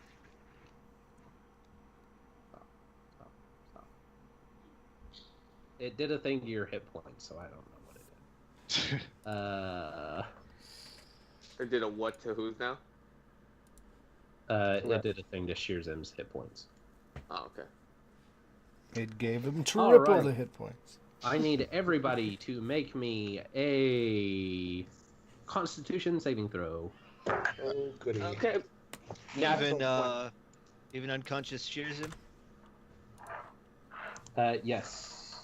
Stop. It did a thing to your hit points, so I don't know what it did. Or did a what to who's now? It did a thing to Sherzim's hit points. Oh, okay. It gave him All triple right. the hit points. I need everybody to make me a Constitution saving throw. Oh, goody. Okay. Even unconscious Sherzim? Yes.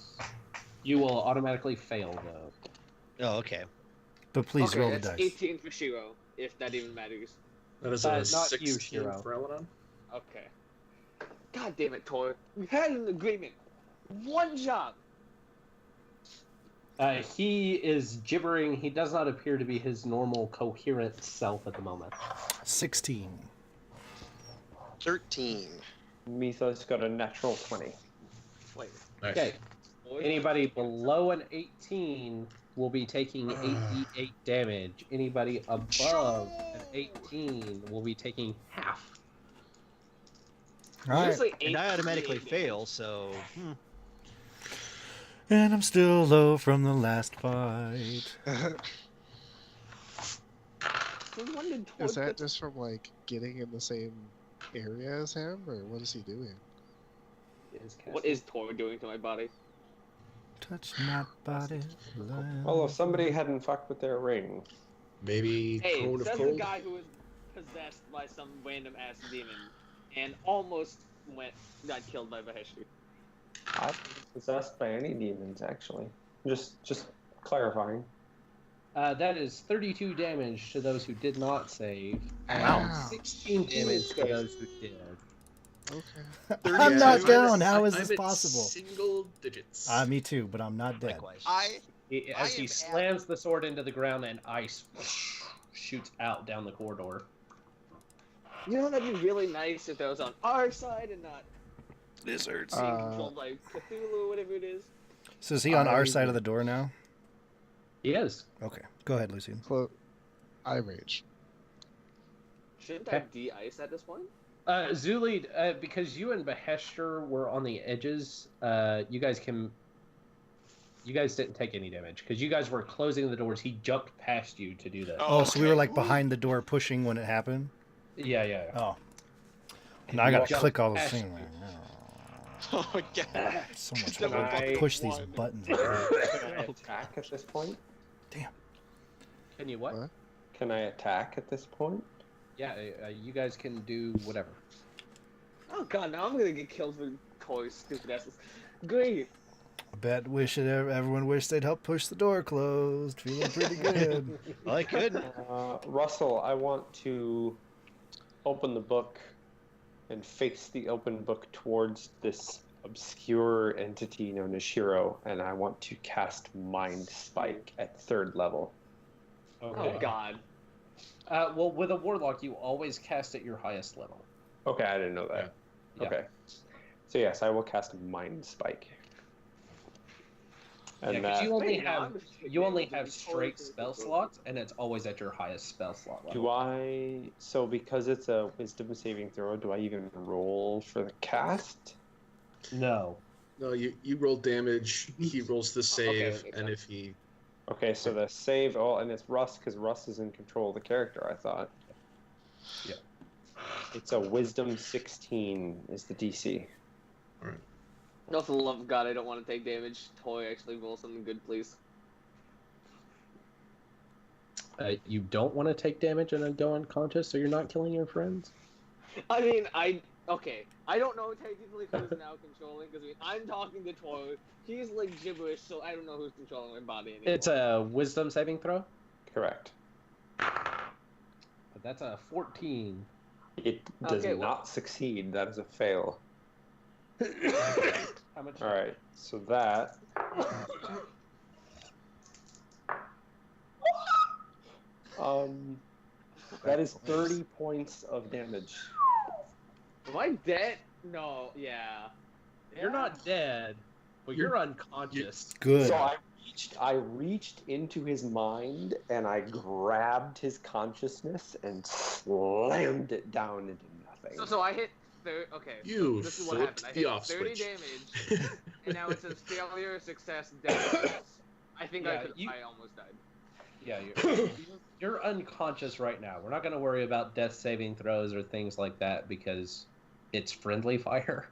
You will automatically fail, though. Oh, okay. But please Okay, roll the that's dice. 18 for Shiro, if that even matters. That is not a you, 16 Shiro. for Alannon. Okay. God damn it, Tor. We had an agreement. One job. He is gibbering. He does not appear to be his normal, coherent self at the moment. 16. 13. Mithos got a natural 20. Wait. Nice. Okay. Anybody below an 18 will be taking 8d8 damage. Anybody above an 18 will be taking half. All right. Usually And I 8 automatically damage. fail, so... And I'm still low from the last fight. Since when did Tor Is that get- just from like getting in the same area as him, or what is he doing? What is Tor doing to my body? Touch my body. Well, if somebody hadn't fucked with their ring. Maybe Hey, Cone of says the Cold. guy who was possessed by some random ass demon and almost got killed by Bahesht'ur. I wasn't possessed by any demons, actually. Just clarifying. That is 32 damage to those who did not save. And Wow. 16 damage to those who did. Okay. I'm not 32. down. How is I'm this at possible? Single digits. Me too, but I'm not dead. Likewise. As I he am slams the sword into the ground and ice shoots out down the corridor. You know, that'd be really nice if that was on our side and not Lizards. being controlled by Cthulhu or whatever it is. So is he on our side of the door now? He is. Okay. Go ahead, Lucien. I rage. Shouldn't Okay. I de-ice at this point? Xullyd, because you and Bahesht'ur were on the edges, you guys didn't take any damage because you guys were closing the doors. He jumped past you to do that. Oh, so we were like behind the door pushing when it happened? Yeah. Oh. Now I gotta Jumped click all those past things. you. Oh my god. So much Double work. fucking Push these one. buttons. Can I attack at this point? Can you what? What? Can I attack at this point? Yeah, you guys can do whatever. Oh god, now I'm gonna get killed for Tor's stupid asses. Great. Everyone wished they'd help push the door closed. Feeling pretty good. Well, I could. Russell, I want to open the book and face the open book towards this obscure entity known as Shiro, and I want to cast Mind Spike at 3rd level. Okay. Oh god. Well, with a warlock, you always cast at your highest level. Okay, I didn't know that. Yeah. Okay. So yes, I will cast Mind Spike. And Yeah, because Wait, no, I'm just taking you only damage have and straight Tor's spell stupid. slots, and it's always at your highest spell slot level. do I? So because it's a Wisdom saving throw, do I even roll for the cast? No. No, you roll damage. He rolls the save, okay, and okay. if he Okay, so the save. Oh, and it's Russ because Russ is in control of the character. I thought. Yeah. It's a Wisdom 16 is the DC. No, for the love of God, I don't want to take damage. Toy, actually roll something good, please. You don't want to take damage and then go unconscious, so you're not killing your friends? I mean, okay. I don't know technically who's now controlling, because I'm talking to Toy. He's like gibberish, so I don't know who's controlling my body anymore. It's a wisdom saving throw, Correct. but that's a 14. It does Okay, well- not succeed. That is a fail. How much? All right, so that. That is 30 points of damage. Am I dead? No, yeah. You're not dead, but you're unconscious. Good. So I reached into his mind and I grabbed his consciousness and slammed it down into nothing. So I hit. Okay. You this is what flipped happened. I the hit off 30 switch. damage, and now it says failure, success, death. I think Yeah, I almost died. Yeah, you're unconscious right now. We're not going to worry about death saving throws or things like that because it's friendly fire.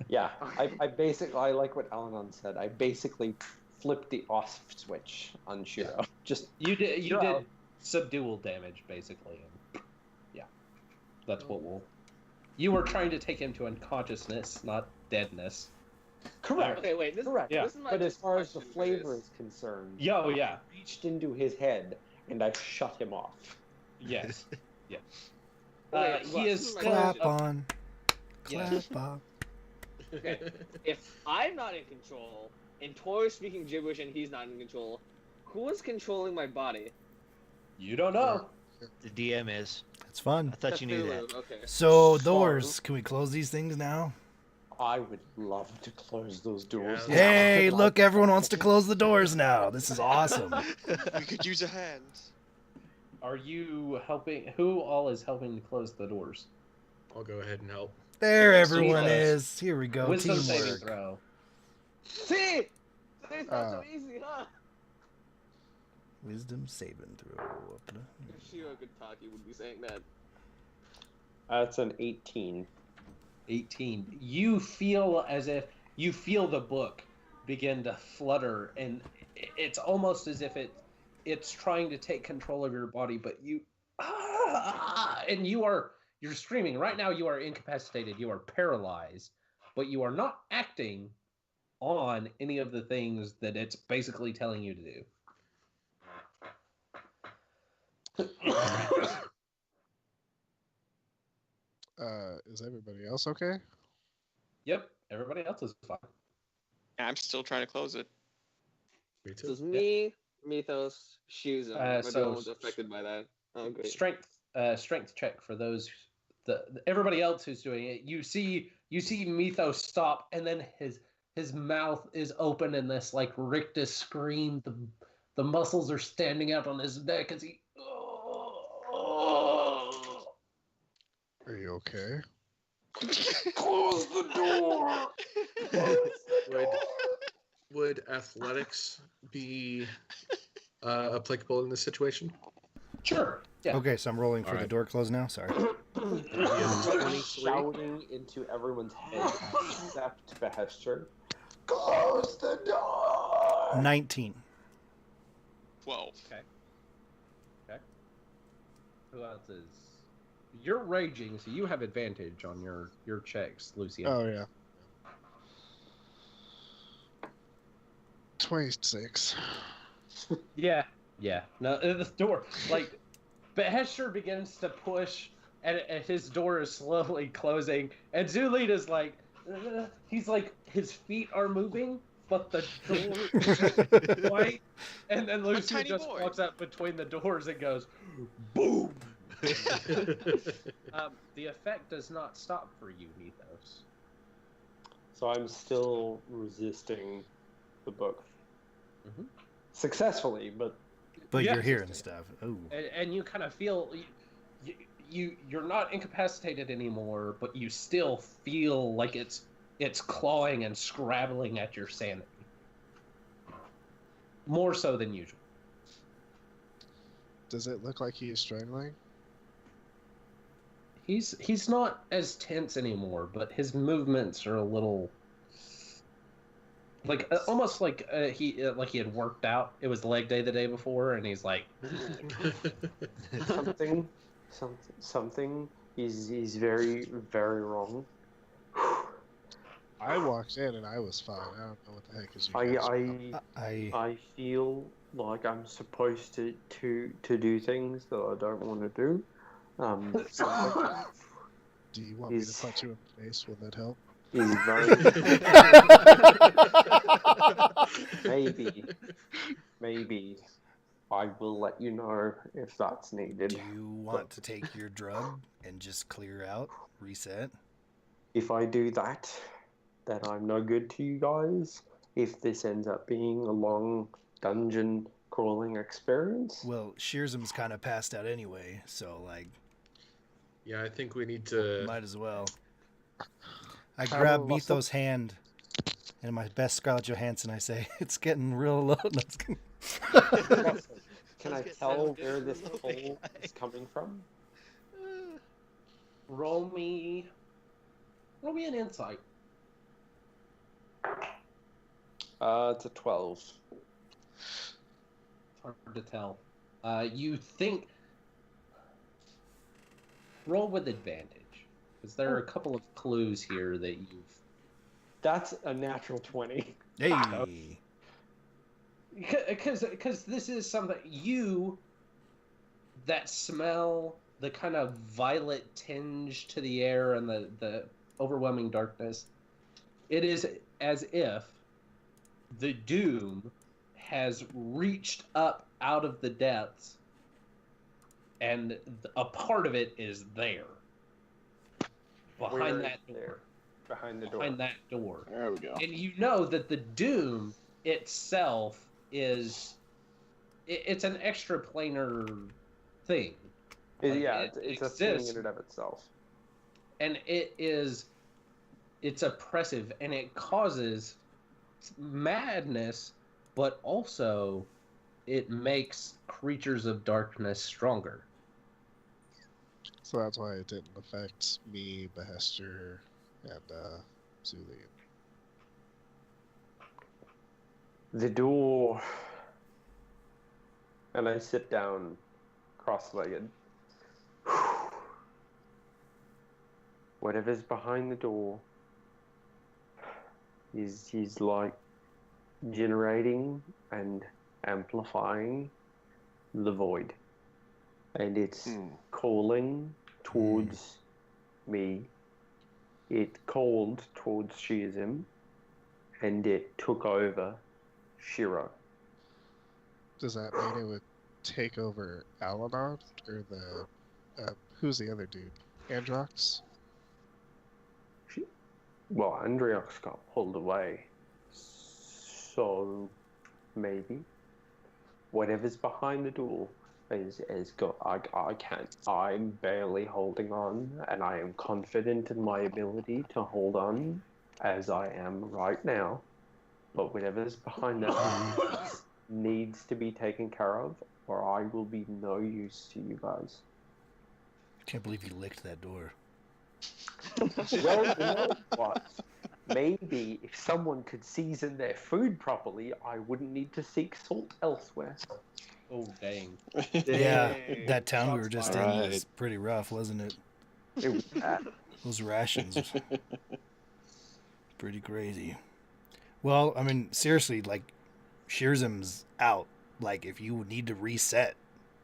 Yeah, I basically, I like what Alannon said. I basically flipped the off switch on Shiro. Yeah. Just You did out. subdual damage basically. And yeah, that's what we'll. You were trying to take him to unconsciousness, not deadness. correct. Okay, wait. Correct. Yeah. This is my But as far as the question for flavor this. is concerned, Yo, yeah, I reached into his head and I shut him off. yes, yeah. Okay, He well, is this is my still. Clap question. on. Yeah. Clap on. Okay, if I'm not in control, and Tor is speaking gibberish and he's not in control, who is controlling my body? You don't know. The DM is. It's fun. I thought you knew that. Okay. So, doors. Can we close these things now? I would love to close those doors. Yeah. Hey, look, everyone wants to close the doors now. This is awesome. We could use a hand. Are you helping? Who all is helping to close the doors? I'll go ahead and help. There everyone Jesus. is. Here we go. Wisdom saving Teamwork. throw. See? It's not so easy, huh? Wisdom saving throw. If Shiro could talk, he would be saying that. That's an 18. 18. You feel as if you feel the book begin to flutter, and it's almost as if it's trying to take control of your body, but and you're screaming right now. You are incapacitated. You are paralyzed, but you are not acting on any of the things that it's basically telling you to do. Is everybody else okay? Yep, everybody else is fine. I'm still trying to close it. Me So too. it's me, Mithos, Sherzim. We're the so- only ones affected by that. Oh, great. Strength check for those. Everybody else who's doing it. You see Mithos stop, and then his mouth is open in this like rictus scream. The muscles are standing out on his neck as he. Are you okay? Close the door! Would athletics be applicable in this situation? Sure. Yeah. Okay, so I'm rolling for the Alright. door close now. Sorry. Shouting into everyone's head except Bahesht'ur. Close the door! 19. 12. Okay. Who else is? You're raging, so you have advantage on your checks, Lucien. Oh yeah. 26. Yeah. No, the door, like, Bahesht'ur begins to push, and his door is slowly closing, and Xullyd is like, he's like, his feet are moving, but the door is white, and then Lucien tiny just boy. walks up between the doors and goes, boom! The effect does not stop for you, Mithos. So I'm still resisting the book. Mhm. Successfully, but But Yeah. you're hearing stuff. Ooh. And you kind of feel you're not incapacitated anymore, but you still feel like it's clawing and scrabbling at your sanity. More so than usual. Does it look like he is strangling? He's not as tense anymore, but his movements are a little like almost like he had worked out. It was leg day the day before, and he's like, something is very, very wrong. I walked in and I was fine. I don't know what the heck is. You guys are I feel like I'm supposed to do things that I don't want to do. Do you want me to punch you in the face? Will that help? is very maybe I will let you know if that's needed. Do you want to take your drug and just clear out, reset? If I do that, then I'm no good to you guys. If this ends up being a long dungeon crawling experience. Well, Sherzim's kind of passed out anyway, so like. Yeah, I think we need to. Might as well. I How grab will Mithos' hand and in my best Scarlett Johansson, I say, "It's getting real low." No, it's getting... Can I tell where this hole is coming from? Roll me an insight. It's a 12. It's hard to tell. You think. Roll with advantage, because there are a couple of clues here that you've. That's a natural 20. Hey. Because this is something that smell, the kind of violet tinge to the air and the overwhelming darkness, it is as if the doom has reached up out of the depths and a part of it is there. Behind that door. Behind the door. Behind that door. There we go. And you know that the doom itself it's an extra planar thing. It's a thing in and of itself. And it's oppressive and it causes madness, but also it makes creatures of darkness stronger. So that's why it didn't affect me, Bahesht'ur, and Xullyd. The door. And I sit down cross-legged. Whatever's behind the door is like generating and amplifying the void. And it's calling towards me. It called towards Sherzim, and it took over Shiro. Does that mean it would take over Alannon, or the who's the other dude? Androx? Well, Andriox got pulled away, so maybe whatever's behind the door is got. I can't. I'm barely holding on, and I am confident in my ability to hold on, as I am right now. But whatever's behind that needs to be taken care of, or I will be no use to you guys. I can't believe you licked that door. Well, you know what? Maybe if someone could season their food properly, I wouldn't need to seek salt elsewhere. Oh, dang. Yeah, that town we were just in Right. was pretty rough, wasn't it? It was bad. Those rations. Pretty crazy. Well, I mean, seriously, like, Sherzim's out. Like, if you need to reset,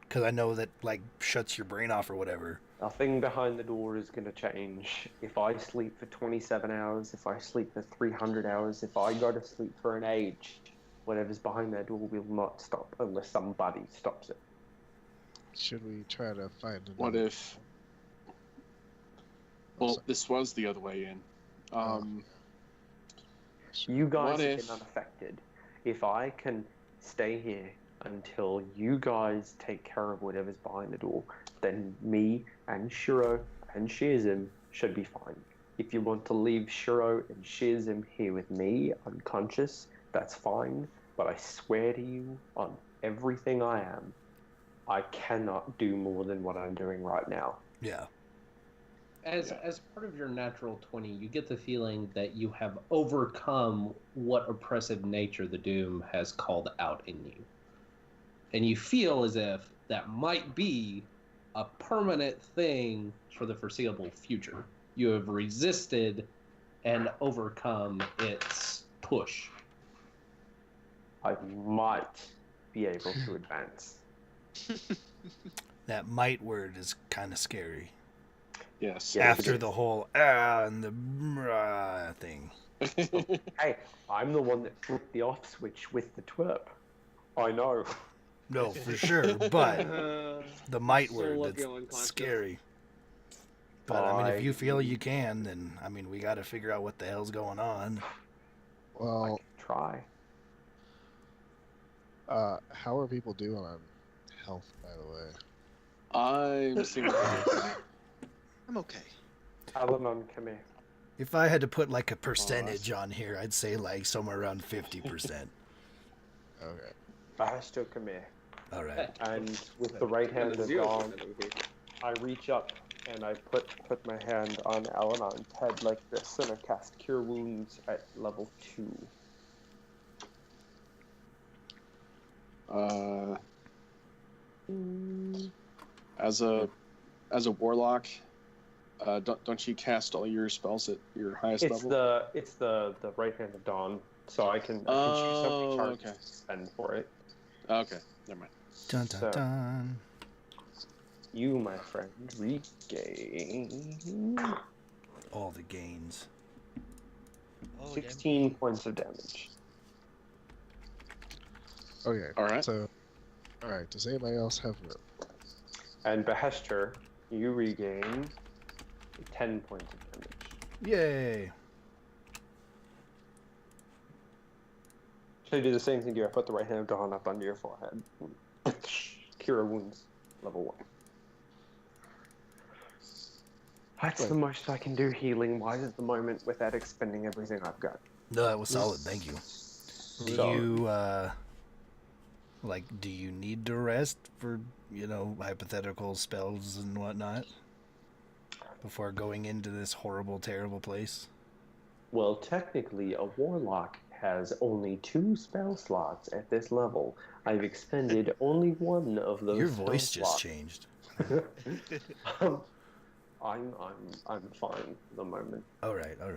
because I know that, like, shuts your brain off or whatever. Nothing behind the door is going to change. If I sleep for 27 hours, if I sleep for 300 hours, if I go to sleep for an age, whatever's behind that door will not stop unless somebody stops it. Should we try to find another? What if? Well, this was the other way in. You guys What have if- been unaffected. If I can stay here until you guys take care of whatever's behind the door, then me and Shiro and Sherzim should be fine. If you want to leave Shiro and Sherzim here with me, unconscious, that's fine. But I swear to you, on everything I am, I cannot do more than what I'm doing right now. Yeah. As part of your natural 20, you get the feeling that you have overcome what oppressive nature the doom has called out in you. And you feel as if that might be a permanent thing for the foreseeable future. You have resisted and overcome its push. I might be able to advance. That might word is kind of scary. Yes. Yeah, After the whole and the thing. Hey, I'm the one that flipped the off switch with the twerp. I know. No, for sure, but the might So word, lucky that's I'm unconscious. scary. But I mean, if you feel you can, then I mean, we got to figure out what the hell's going on. I Well, can try. how are people doing on health, by the way? I'm single. I'm okay. Alannon, come here. If I had to put like a percentage on here, I'd say like somewhere around 50%. Okay. Bahesht'ur, come here. All right. And with the right hand of Zero dawn, percent okay. I reach up and I put my hand on Alannon's head like this, and I cast Cure Wounds at level 2. As a warlock, don't you cast all your spells at your highest It's level? the right hand of dawn, so I can choose how Oh, many charges okay. to spend for it. Okay, never mind. Dun dun So- dun. You, my friend, regain All the gains. Oh, 16 points of damage. Okay. All right. So, all right. Does anybody else have rope? And Bahesht'ur, you regain 10 points of damage. Yay! Should I do the same thing to you? I put the right hand of dawn up under your forehead. Cure Wounds, level 1. That's the most I can do healing-wise at the moment without expending everything I've got. No, that was solid. Thank you. Do So- you do you need to rest for hypothetical spells and whatnot before going into this horrible, terrible place? Well, technically, a warlock has only 2 spell slots at this level. I've expended only one of those. Your spell voice just slots. changed. I'm fine at the moment. All right. I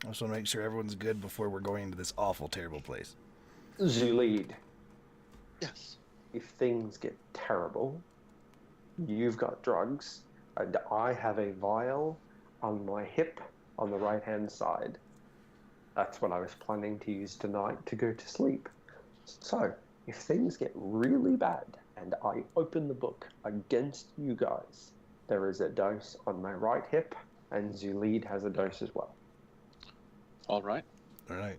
just want to make sure everyone's good before we're going into this awful, terrible place. Xullyd, Yes. if things get terrible, you've got drugs, and I have a vial on my hip on the right-hand side. That's what I was planning to use tonight to go to sleep. So, if things get really bad and I open the book against you guys, there is a dose on my right hip, and Xullyd has a dose as well. All right. All right.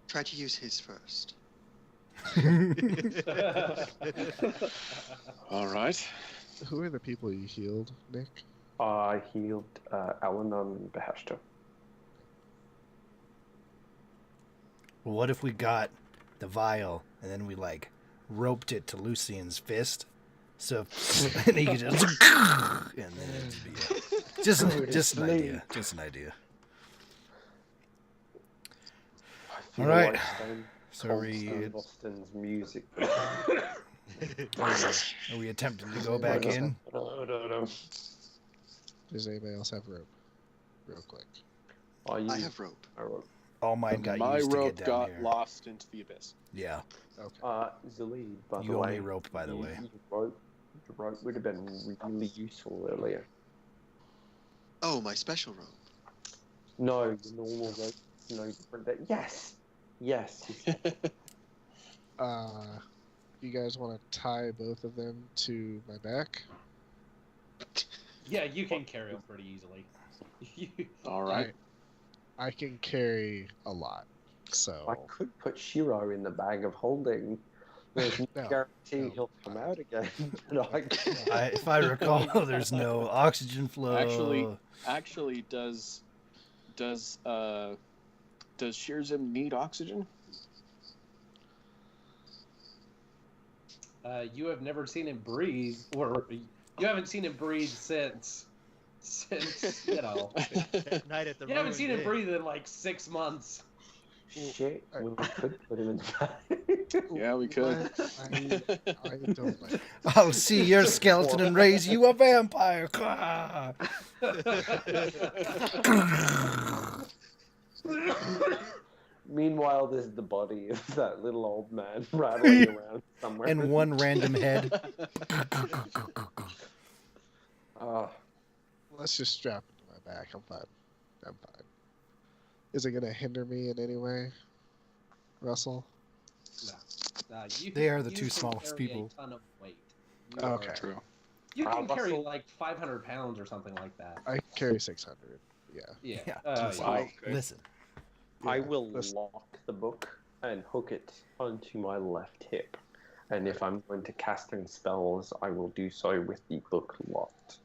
Try to use his first. All right. Who are the people you healed, Nick? I healed Alannon and Bahesht'ur. Well, what if we got the vial and then we roped it to Lucien's fist, so and he could just and then it'd be it. Just an idea. Just an idea. Feel All right. like Stone So Cold we Stone Boston's music. are we attempting to go back in? No. Does anybody else have rope? Real quick. I have rope. All mine got My used to rope get down got here. lost into the abyss. Yeah, Okay. Xullyd, by the you way. only rope, by the way. Your rope would have been really useful earlier. Oh, my special rope. No, the normal rope. No different. Yes. You guys want to tie both of them to my back? Yeah, you can carry them pretty easily. All right. I can carry a lot, so I could put Shiro in the bag of holding. There's no No, guarantee no. he'll come out again. But If I recall, there's no oxygen flow. Actually, does Sherzim need oxygen? You have never seen him breathe, or you haven't seen him breathe since That night at the you haven't ruined seen him inn. breathe in like 6 months. shit, we could put him in the bag. Yeah, we could. I don't like. I'll see your skeleton and raise you a vampire. Meanwhile, there's the body of that little old man rattling around somewhere. And one random head. Ah, Let's just strap it to my back. I'm fine. I'm fine. Is it gonna hinder me in any way, Russell? No. They are the you two can smallest carry people. A ton of weight. Okay. True. You can carry Russell? like 500 pounds or something like that. I carry 600. Yeah. Yeah. Yeah. Yeah. Wow. Listen, I Yeah, will that's- lock the book and hook it onto my left hip. And if I'm going to cast any spells, I will do so with the book locked.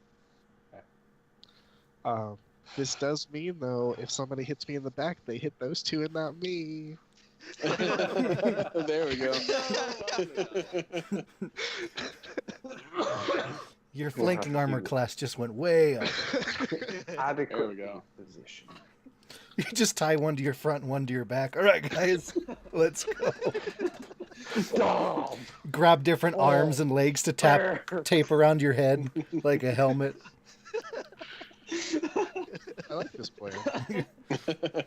This does mean, though, if somebody hits me in the back, they hit those two and not me. There we go. your We'll flanking have armor to- class just went way up. Adequately go. position. You just tie one to your front and one to your back. All right, guys, let's go. Dom! Grab different arms and legs to tape around your head like a helmet. I like this plan.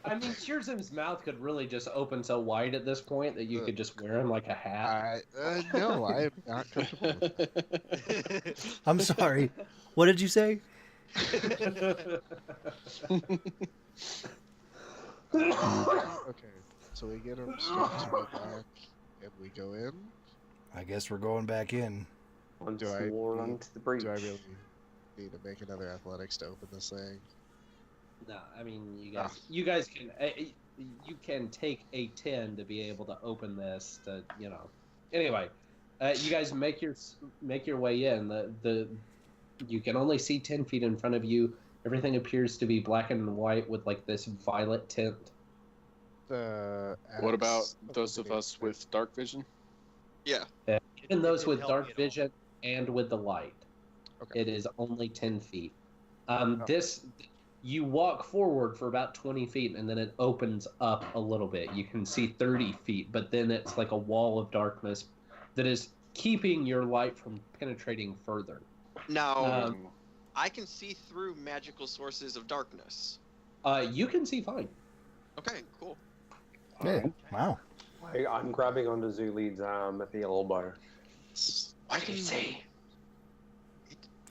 I mean, Sherzim's mouth could really just open so wide at this point that you could just wear him like a hat. No, I am not comfortable with that. I'm sorry. What did you say? Okay, so we get him strapped to my back, and we go in. I guess we're going back in. Once Do I more need- onto the breach. Do I really need to make another athletics to open this thing? No, I mean, you guys can you can take a 10 to be able to open this. To Anyway, you guys make your way in. The you can only see 10 feet in front of you. Everything appears to be black and white with like this violet tint. What about those of us with dark vision? Yeah. Even those with Didn't help me dark at all. vision and with the light, Okay. it is only 10 feet. Oh. You walk forward for about 20 feet and then it opens up a little bit. You can see 30 feet, but then it's like a wall of darkness that is keeping your light from penetrating further. Now, I can see through magical sources of darkness. You can see fine. Okay, cool. Yeah. Wow. I'm grabbing onto Xullyd's arm at the elbow. I can see.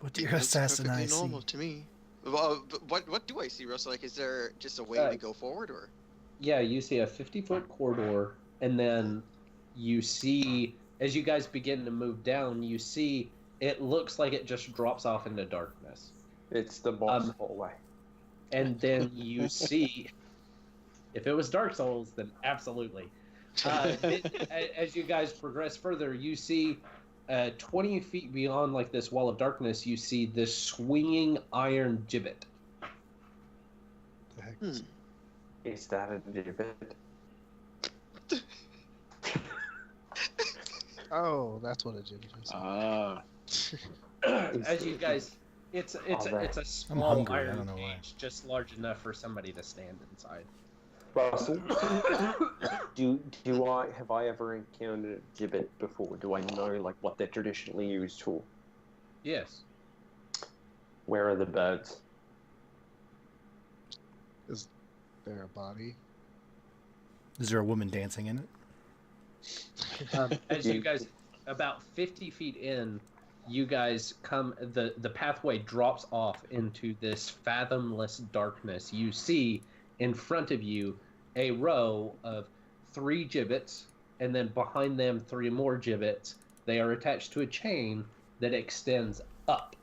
What do your It looks assassin perfectly eyes see? normal to me. Well, but what do I see, Russell? Like, is there just a way to go forward, or? Yeah, you see a 50-foot corridor, and then you see, as you guys begin to move down, you see it looks like it just drops off into darkness. It's the boss hallway. And then you see, if it was Dark Souls, then absolutely. As you guys progress further, you see 20 feet beyond like this wall of darkness, you see this swinging iron gibbet. The heck Hmm. is- Is that a gibbet? Oh, that's what a gym is. As you guys, it's a small hungry, I iron don't know why. cage, just large enough for somebody to stand inside. Russell, have I ever encountered a gibbet before? Do I know like what they're traditionally used for? Yes. Where are the birds? Is there a body? Is there a woman dancing in it? As you guys, about 50 feet in, you guys come, the pathway drops off into this fathomless darkness. You see in front of you a row of 3 gibbets, and then behind them 3 more gibbets. They are attached to a chain that extends up.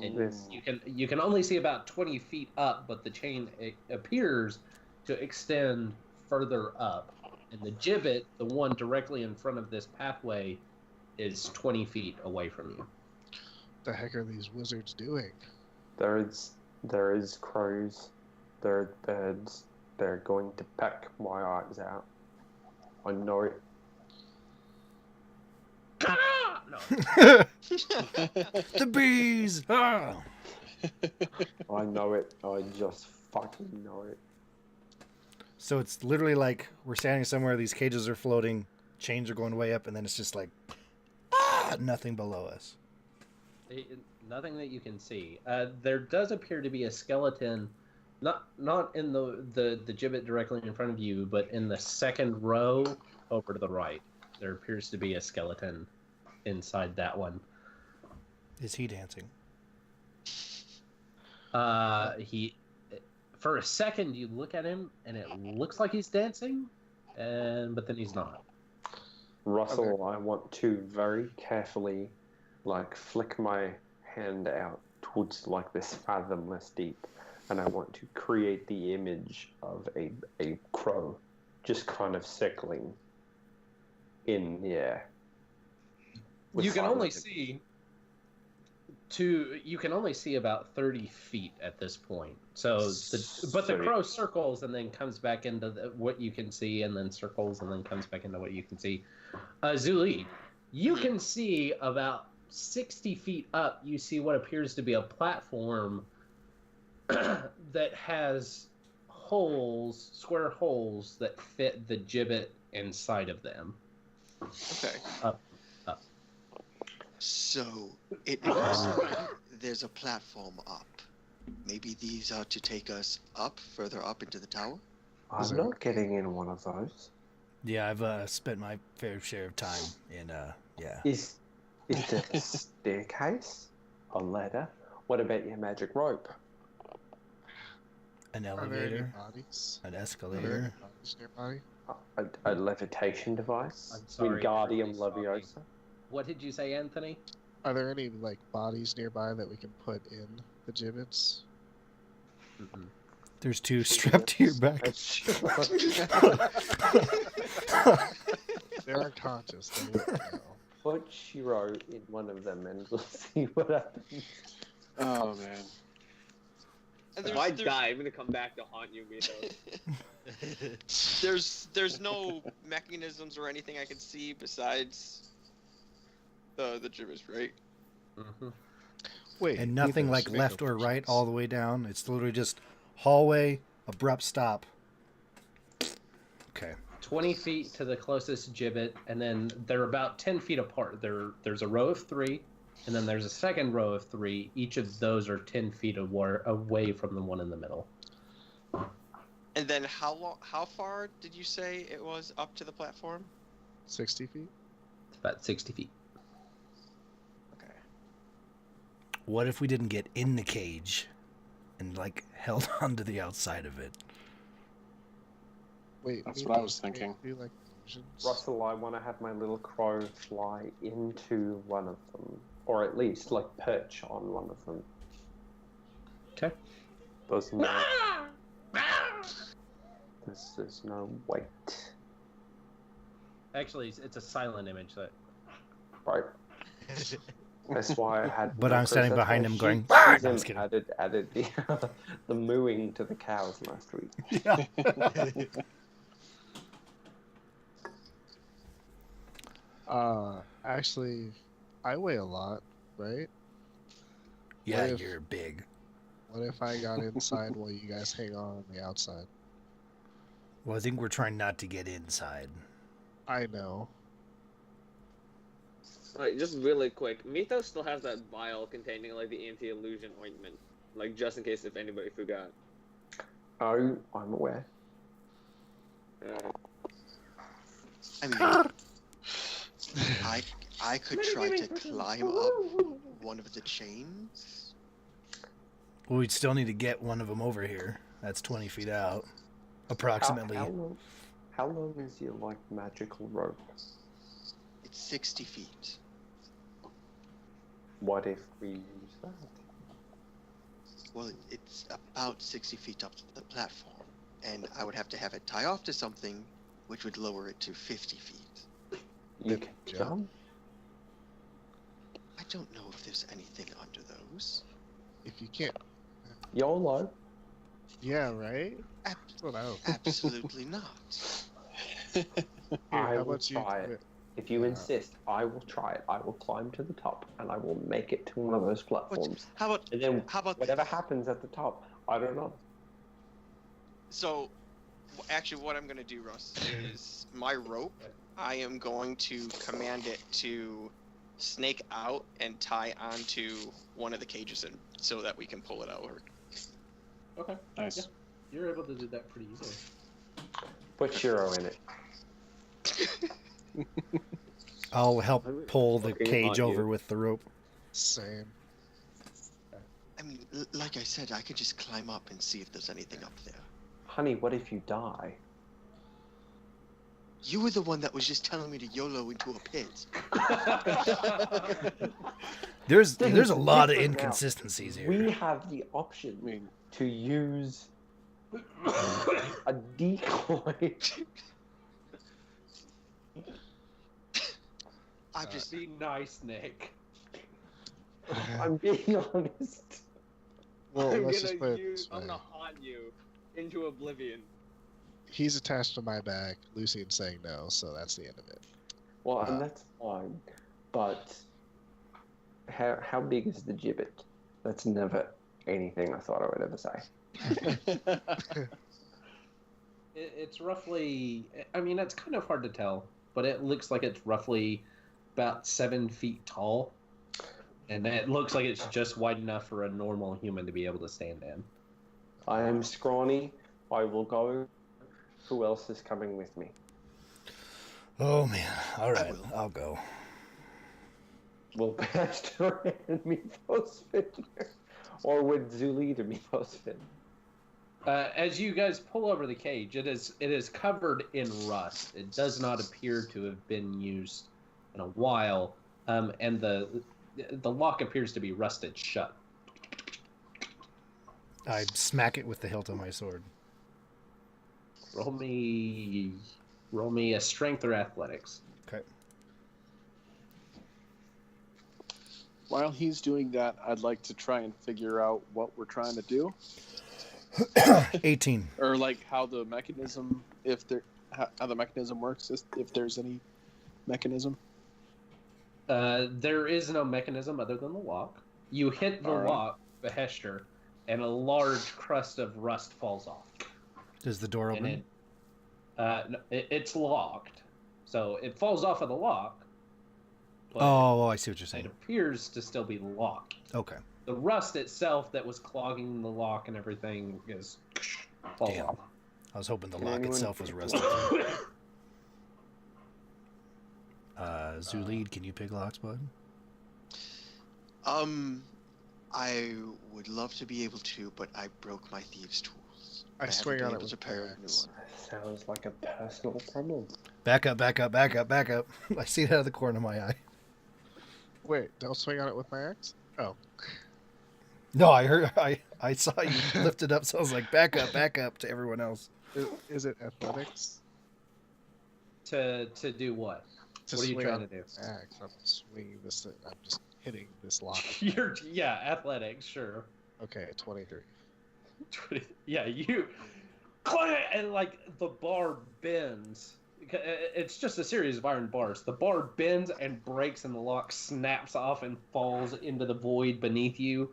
And This- you can only see about 20 feet up, but the chain appears to extend further up. And the gibbet, the one directly in front of this pathway, is 20 feet away from you. The heck are these wizards doing? There is crows. There are birds. They're going to peck my eyes out. I know it. No. The bees! Ah! I know it. I just fucking know it. So it's literally like we're standing somewhere, these cages are floating, chains are going way up, and then it's just like, nothing below us. Nothing that you can see. There does appear to be a skeleton, not in the gibbet directly in front of you, but in the second row over to the right. There appears to be a skeleton inside that one. Is he dancing? He, for a second, you look at him, and it looks like he's dancing, but then he's not. Russell, I want to very carefully, like, flick my hand out towards, like, this fathomless deep, and I want to create the image of a crow just kind of circling in the air. You can only see about 30 feet at this point. So, the crow circles and then comes back into what you can see, and then circles and then comes back into what you can see. Xullyd, you can see about 60 feet up. You see what appears to be a platform that has holes, square holes that fit the gibbet inside of them. Okay. Up. So it looks like there's a platform up. Maybe these are to take us up, further up into the tower? I'm not getting in one of those. Yeah, I've spent my fair share of time in, yeah. Is there a staircase? A ladder? What about your magic rope? An Are there any elevator, bodies? an Are there any escalator. bodies nearby? A levitation device? I'm sorry, Wingardium everybody's talking. Leviosa? What did you say, Anthony? Are there any like bodies nearby that we can put in the gibbets? Mm-mm. There's two strapped to your back. They're unconscious. They wouldn't know. Put Shiro in one of them and we'll see what happens. Oh man. And If I die, I'm gonna come back to haunt you, Mithos. there's no mechanisms or anything I can see besides the gibbets, right? Mm-hmm. Wait, And nothing Mithos, like you make left no or right predictions. all the way down. It's literally just hallway, abrupt stop. Okay. 20 feet to the closest gibbet, and then they're about 10 feet apart. There's a row of 3, and then there's a second row of 3. Each of those are 10 feet away from the one in the middle. And then how far did you say it was up to the platform? 60 feet? It's about 60 feet. Okay. What if we didn't get in the cage and like held onto the outside of it? Wait, That's maybe what I was can't thinking. Do, like, illusions? Russell, I want to have my little crow fly into one of them, or at least like perch on one of them. Okay. There's no weight, Actually, it's a silent image. That right? That's why I had. But I'm standing that's behind why him going, Sherzim "No, just kidding." added the mooing to the cows last week. Yeah. Actually, I weigh a lot, right? Yeah, What if- you're big. What if I got inside while you guys hang on the outside? Well, I think we're trying not to get inside. I know. Alright, just really quick. Mithos still has that vial containing like the anti-illusion ointment, like just in case if anybody forgot. Oh, I'm aware. I mean, I could try to climb up one of the chains. Well, we'd still need to get one of them over here. That's 20 feet out, approximately. How long is your like magical rope? It's 60 feet. What if we use that? Well, it's about 60 feet up to the platform, and I would have to have it tie off to something, which would lower it to 50 feet. You can jump. I don't know if there's anything under those. If you can't. YOLO. Yeah, right? That's what I was. Absolutely not. Here, I how will about you try do it. If you insist, I will try it. I will climb to the top and I will make it to one of those platforms. How about And then how about whatever happens at the top, I don't know. So, actually, what I'm going to do, Russ, is my rope, I am going to command it to snake out and tie onto one of the cages so that we can pull it out. Okay. Nice. Yeah. You're able to do that pretty easily. Put Shiro in it. I'll help pull the Fucking cage haunt you. over with the rope. Same. I mean, like I said, I could just climb up and see if there's anything up there. Honey, what if you die? You were the one that was just telling me to YOLO into a pit. There's a lot of Different now. inconsistencies here. We have the option to use a decoy. I just Be nice, Nick. I'm being honest. Well, I'm let's just put it gonna this way. haunt you into oblivion. He's attached to my back. Lucien's saying no, so that's the end of it. Well, and that's fine, but how big is the gibbet? That's never anything I thought I would ever say. It's roughly, I mean, it's kind of hard to tell, but it looks like it's roughly about 7 feet tall. And it looks like it's just wide enough for a normal human to be able to stand in. I am scrawny. I will go. Who else is coming with me? Oh man! All right, I'll go. Will Bahesht'ur and Mithos fit there? Or would Xullyd and Mithos fit? As you guys pull over the cage, it is covered in rust. It does not appear to have been used in a while, and the lock appears to be rusted shut. I smack it with the hilt of my sword. Roll me a strength or athletics. Okay. While he's doing that, I'd like to try and figure out what we're trying to do, 18. or like how the mechanism, how the mechanism works, if there's any mechanism. There is no mechanism other than the lock. You hit the lock, Bahesht'ur, and a large crust of rust falls off. Does the door open? It's locked, so it falls off of the lock. But Oh, I see what you're it saying. appears to still be locked. Okay. The rust itself that was clogging the lock and everything falls Damn. off. I was hoping the Can lock anyone- itself was rusted. Xullyd, can you pick locks, bud? I would love to be able to, but I broke my thieves' tools. I haven't swing been on it able with to pair a new axe. one. Sounds like a personal problem. Back up, back up, back up, back up. I see it out of the corner of my eye. Wait, don't swing on it with my axe? Oh. No, I heard. I saw you lift it up, so I was like, back up to everyone else. Is it athletics? To do what? To What are you swing trying on to do? the Axe. I'm swinging this thing. I'm just hitting this lock. Yeah, athletics, sure. Okay, 23. Yeah, you and like the bar bends. It's just a series of iron bars. The bar bends and breaks, and the lock snaps off and falls into the void beneath you,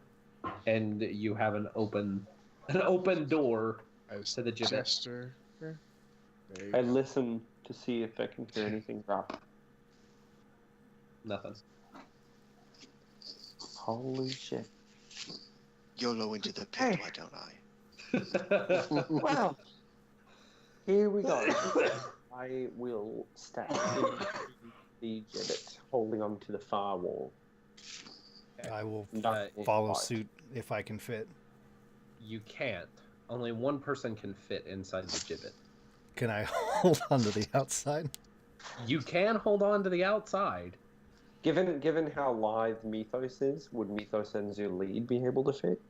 and you have an open door I was to the gibbet. gesture. There you I go. listen to see if I can hear anything drop. Nothing. Holy shit. YOLO into the pit, Hey. why don't I? Well, here we go. I will step into the gibbet, holding on to the far wall. I will Not follow far. suit if I can fit. You can't. Only one person can fit inside the gibbet. Can I hold on to the outside? You can hold on to the outside. Given how lithe Mithos is, would Mithos and Xullyd be able to fit?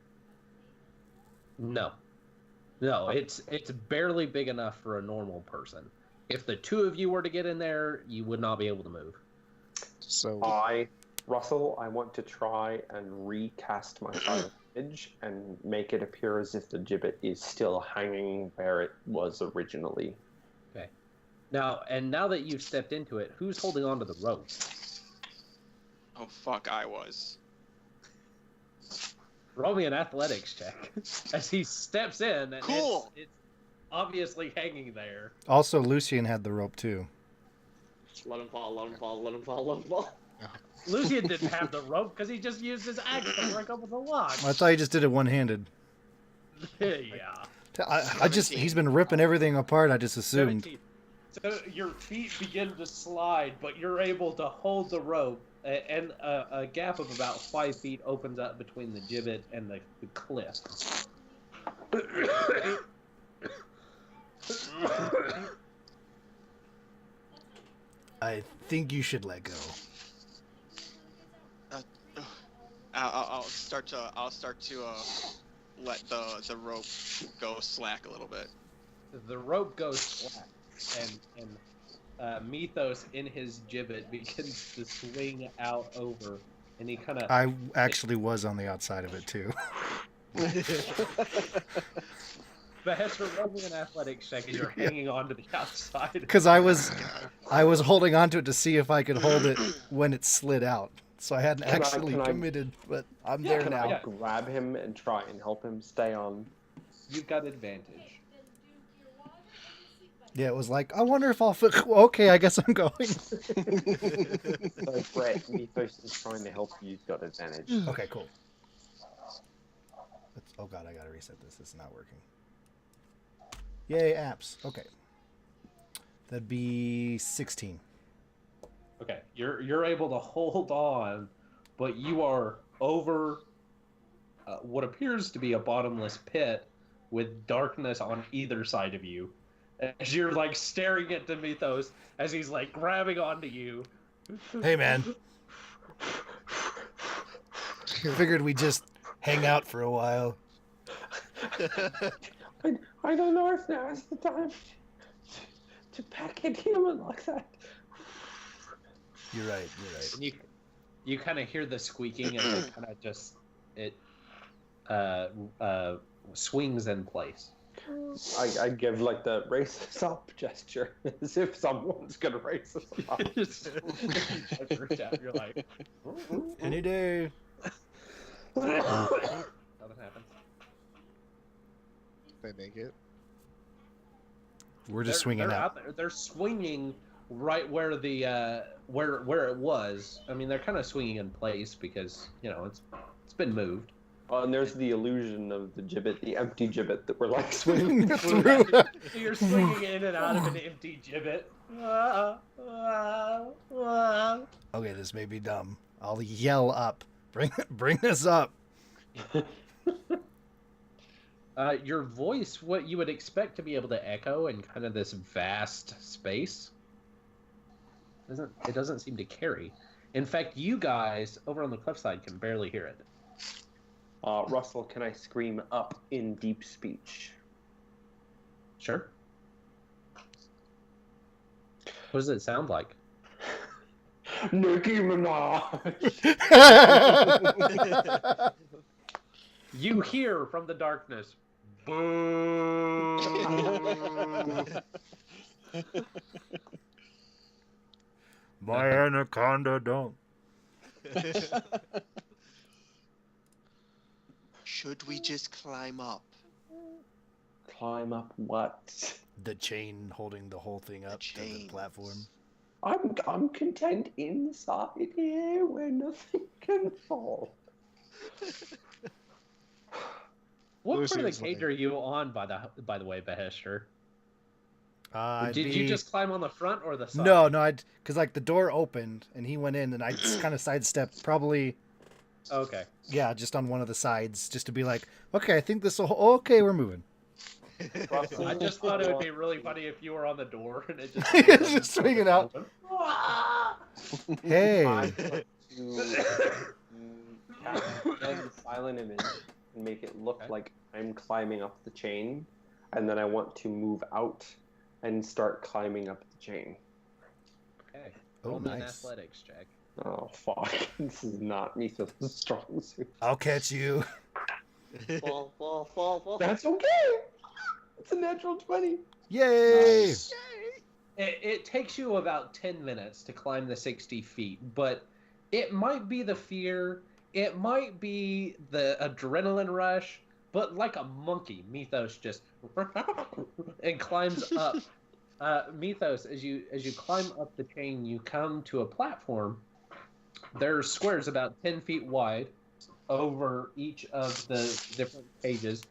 No, it's barely big enough for a normal person. If the two of you were to get in there, you would not be able to move. So, Russell, I want to try and recast my image and make it appear as if the gibbet is still hanging where it was originally. Okay. Now that you've stepped into it, who's holding on to the rope? Oh fuck, I was. Roll me an athletics check as he steps in. And Cool. It's obviously hanging there. Also, Lucien had the rope too. Let him fall, let him fall, let him fall, let him fall. Lucien didn't have the rope because he just used his axe to break open the lock. I thought he just did it one-handed. Yeah. He's been ripping everything apart. I just assumed. 17. So your feet begin to slide, but you're able to hold the rope And a gap of about 5 feet opens up between the gibbet and the cliff. I think you should let go. I'll start to let the rope go slack a little bit. The rope goes slack, and Mithos in his gibbet begins to swing out over, and he kind of. I actually was on the outside of it too. Bahesht'ur, roll me an athletics check as you're hanging on to the outside. Because I was holding on to it to see if I could hold it when it slid out. So I hadn't actually committed, but I'm there now. I grab him and try and help him stay on? You've got advantage. Yeah, it was like, I wonder if I'll fit. Okay, I guess I'm going. So Brett, Mithos is trying to help you. You've got advantage. Okay, cool. Oh god, I gotta reset this. This is not working. Yay, apps. Okay. That'd be 16. Okay, you're able to hold on, but you are over what appears to be a bottomless pit with darkness on either side of you. As you're like staring at Mithos as he's like grabbing onto you. Hey man. Figured we'd just hang out for a while. I don't know if now is the time to pack a human like that. You're right. And you kind of hear the squeaking and it kind of just swings in place. I give like the raise us up gesture as if someone's gonna raise us up. You're like, any day. Nothing happens. They make it. We're just swinging out. They're swinging right where the where it was. I mean, they're kind of swinging in place because it's been moved. And there's the illusion of the gibbet, the empty gibbet that we're like swinging through. So you're swinging in and out of an empty gibbet. Okay, this may be dumb. I'll yell up. Bring this up. Your voice, what you would expect to be able to echo in kind of this vast space, doesn't seem to carry. In fact, you guys over on the cliffside can barely hear it. Russell, can I scream up in deep speech? Sure. What does it sound like? Nicki Minaj. You hear from the darkness. Boo! My anaconda don't. Should we just climb up? Climb up what? The chain holding the whole thing up to the platform. I'm content inside here where nothing can fall. What part of the cage are you on, by the way, Bahesht'ur? Did you just climb on the front or the side? No, because like the door opened and he went in and I just kind of sidestepped probably. Okay. Yeah, just on one of the sides, just to be like, okay, I think this will. Okay, we're moving. I just thought it would be really funny if you were on the door and it just just swinging out. Hey. I want to cast a silent image and make it look like I'm climbing up the chain, and then I want to move out and start climbing up the chain. Okay. Oh, Roll me an nice. athletics check. Oh fuck! This is not Mithos' strong suit. I'll catch you. That's okay. It's a natural 20. Yay! Nice. It takes you about 10 minutes to climb the 60 feet, but it might be the fear, it might be the adrenaline rush, but like a monkey, Mithos just and climbs up. Mithos, as you climb up the chain, you come to a platform. There's squares about 10 feet wide over each of the different pages.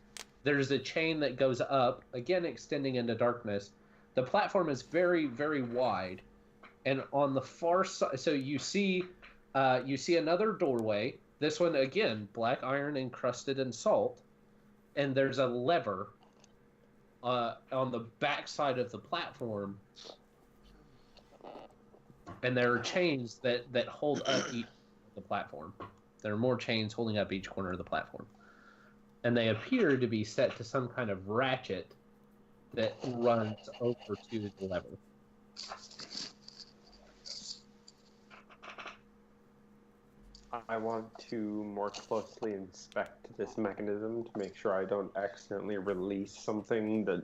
There's a chain that goes up, again extending into darkness. The platform is very, very wide. And on the far side, so you see You see another doorway. This one, again, black iron encrusted in salt. And there's a lever on the back side of the platform. And there are chains that hold up each of the platform. There are more chains holding up each corner of the platform. And they appear to be set to some kind of ratchet that runs over to the lever. I want to more closely inspect this mechanism to make sure I don't accidentally release something that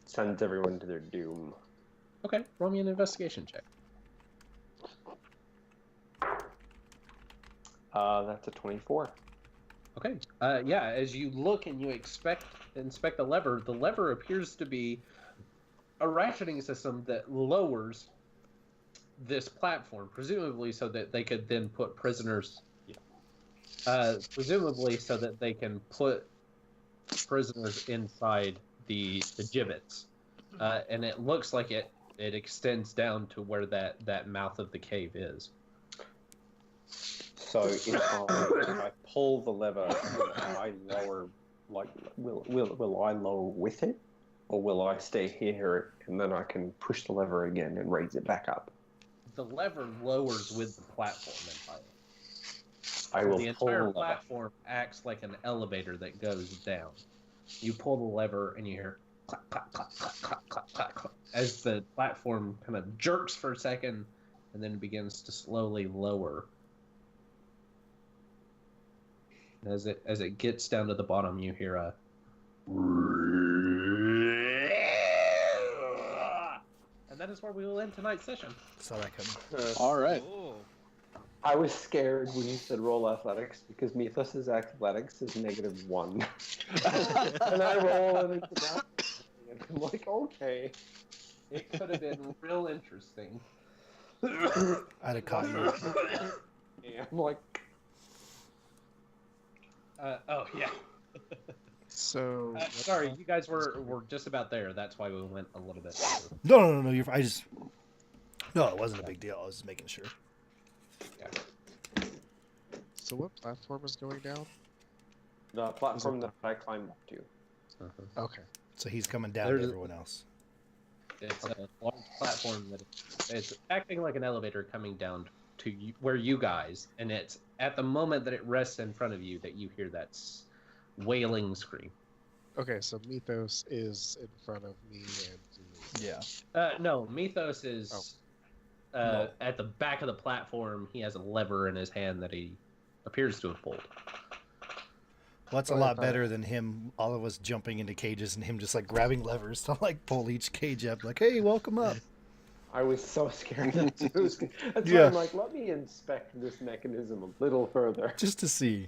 sends everyone to their doom. Okay, roll me an investigation check. That's a 24. Okay. Yeah, as you look and you inspect the lever appears to be a ratcheting system that lowers this platform, presumably so that they could then put prisoners. Presumably so that they can put prisoners inside the gibbets, and it looks like it extends down to where that mouth of the cave is. So if I pull the lever, will I lower? Like, will I lower with it, or will I stay here and then I can push the lever again and raise it back up? The lever lowers with the platform entirely. I will The pull the entire lever. platform acts like an elevator that goes down. You pull the lever and you hear clack, clack, clack, clack, clack, clack, clack, clack, as the platform kind of jerks for a second and then begins to slowly lower. As it gets down to the bottom, you hear a and that is where we will end tonight's session. Saw that coming. All right. Oh. I was scared when you said roll athletics because Mithos' athletics is -1. And I roll and it's not. And I'm like, okay. It could have been real interesting. I'd have caught you. Yeah, I'm like, Oh yeah. So Sorry, you guys were just about there. That's why we went a little bit over. No. No, it wasn't a big deal. I was just making sure. so what platform is going down? the platform that I climbed up to. Okay. So he's coming down There's- to everyone else. It's a large platform that it's acting like an elevator coming down to you, where you guys, and it's at the moment that it rests in front of you that you hear that wailing scream. Okay, so Mithos is in front of me and Yeah. No, Mithos is at the back of the platform. He has a lever in his hand that he appears to have pulled. Well, that's a lot better than him, all of us jumping into cages and him just like grabbing levers to like pull each cage up. Like, hey, welcome up. I was so scared of the That's why Yeah. I'm like, let me inspect this mechanism a little further. Just to see.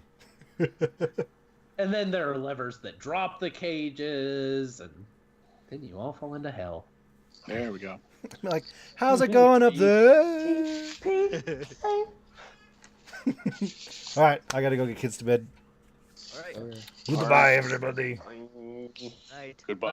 And then there are levers that drop the cages, and then you all fall into hell. There we go. Like, how's it going up there? All right, I gotta go get kids to bed. All right. okay. Goodbye, everybody. Night. Goodbye.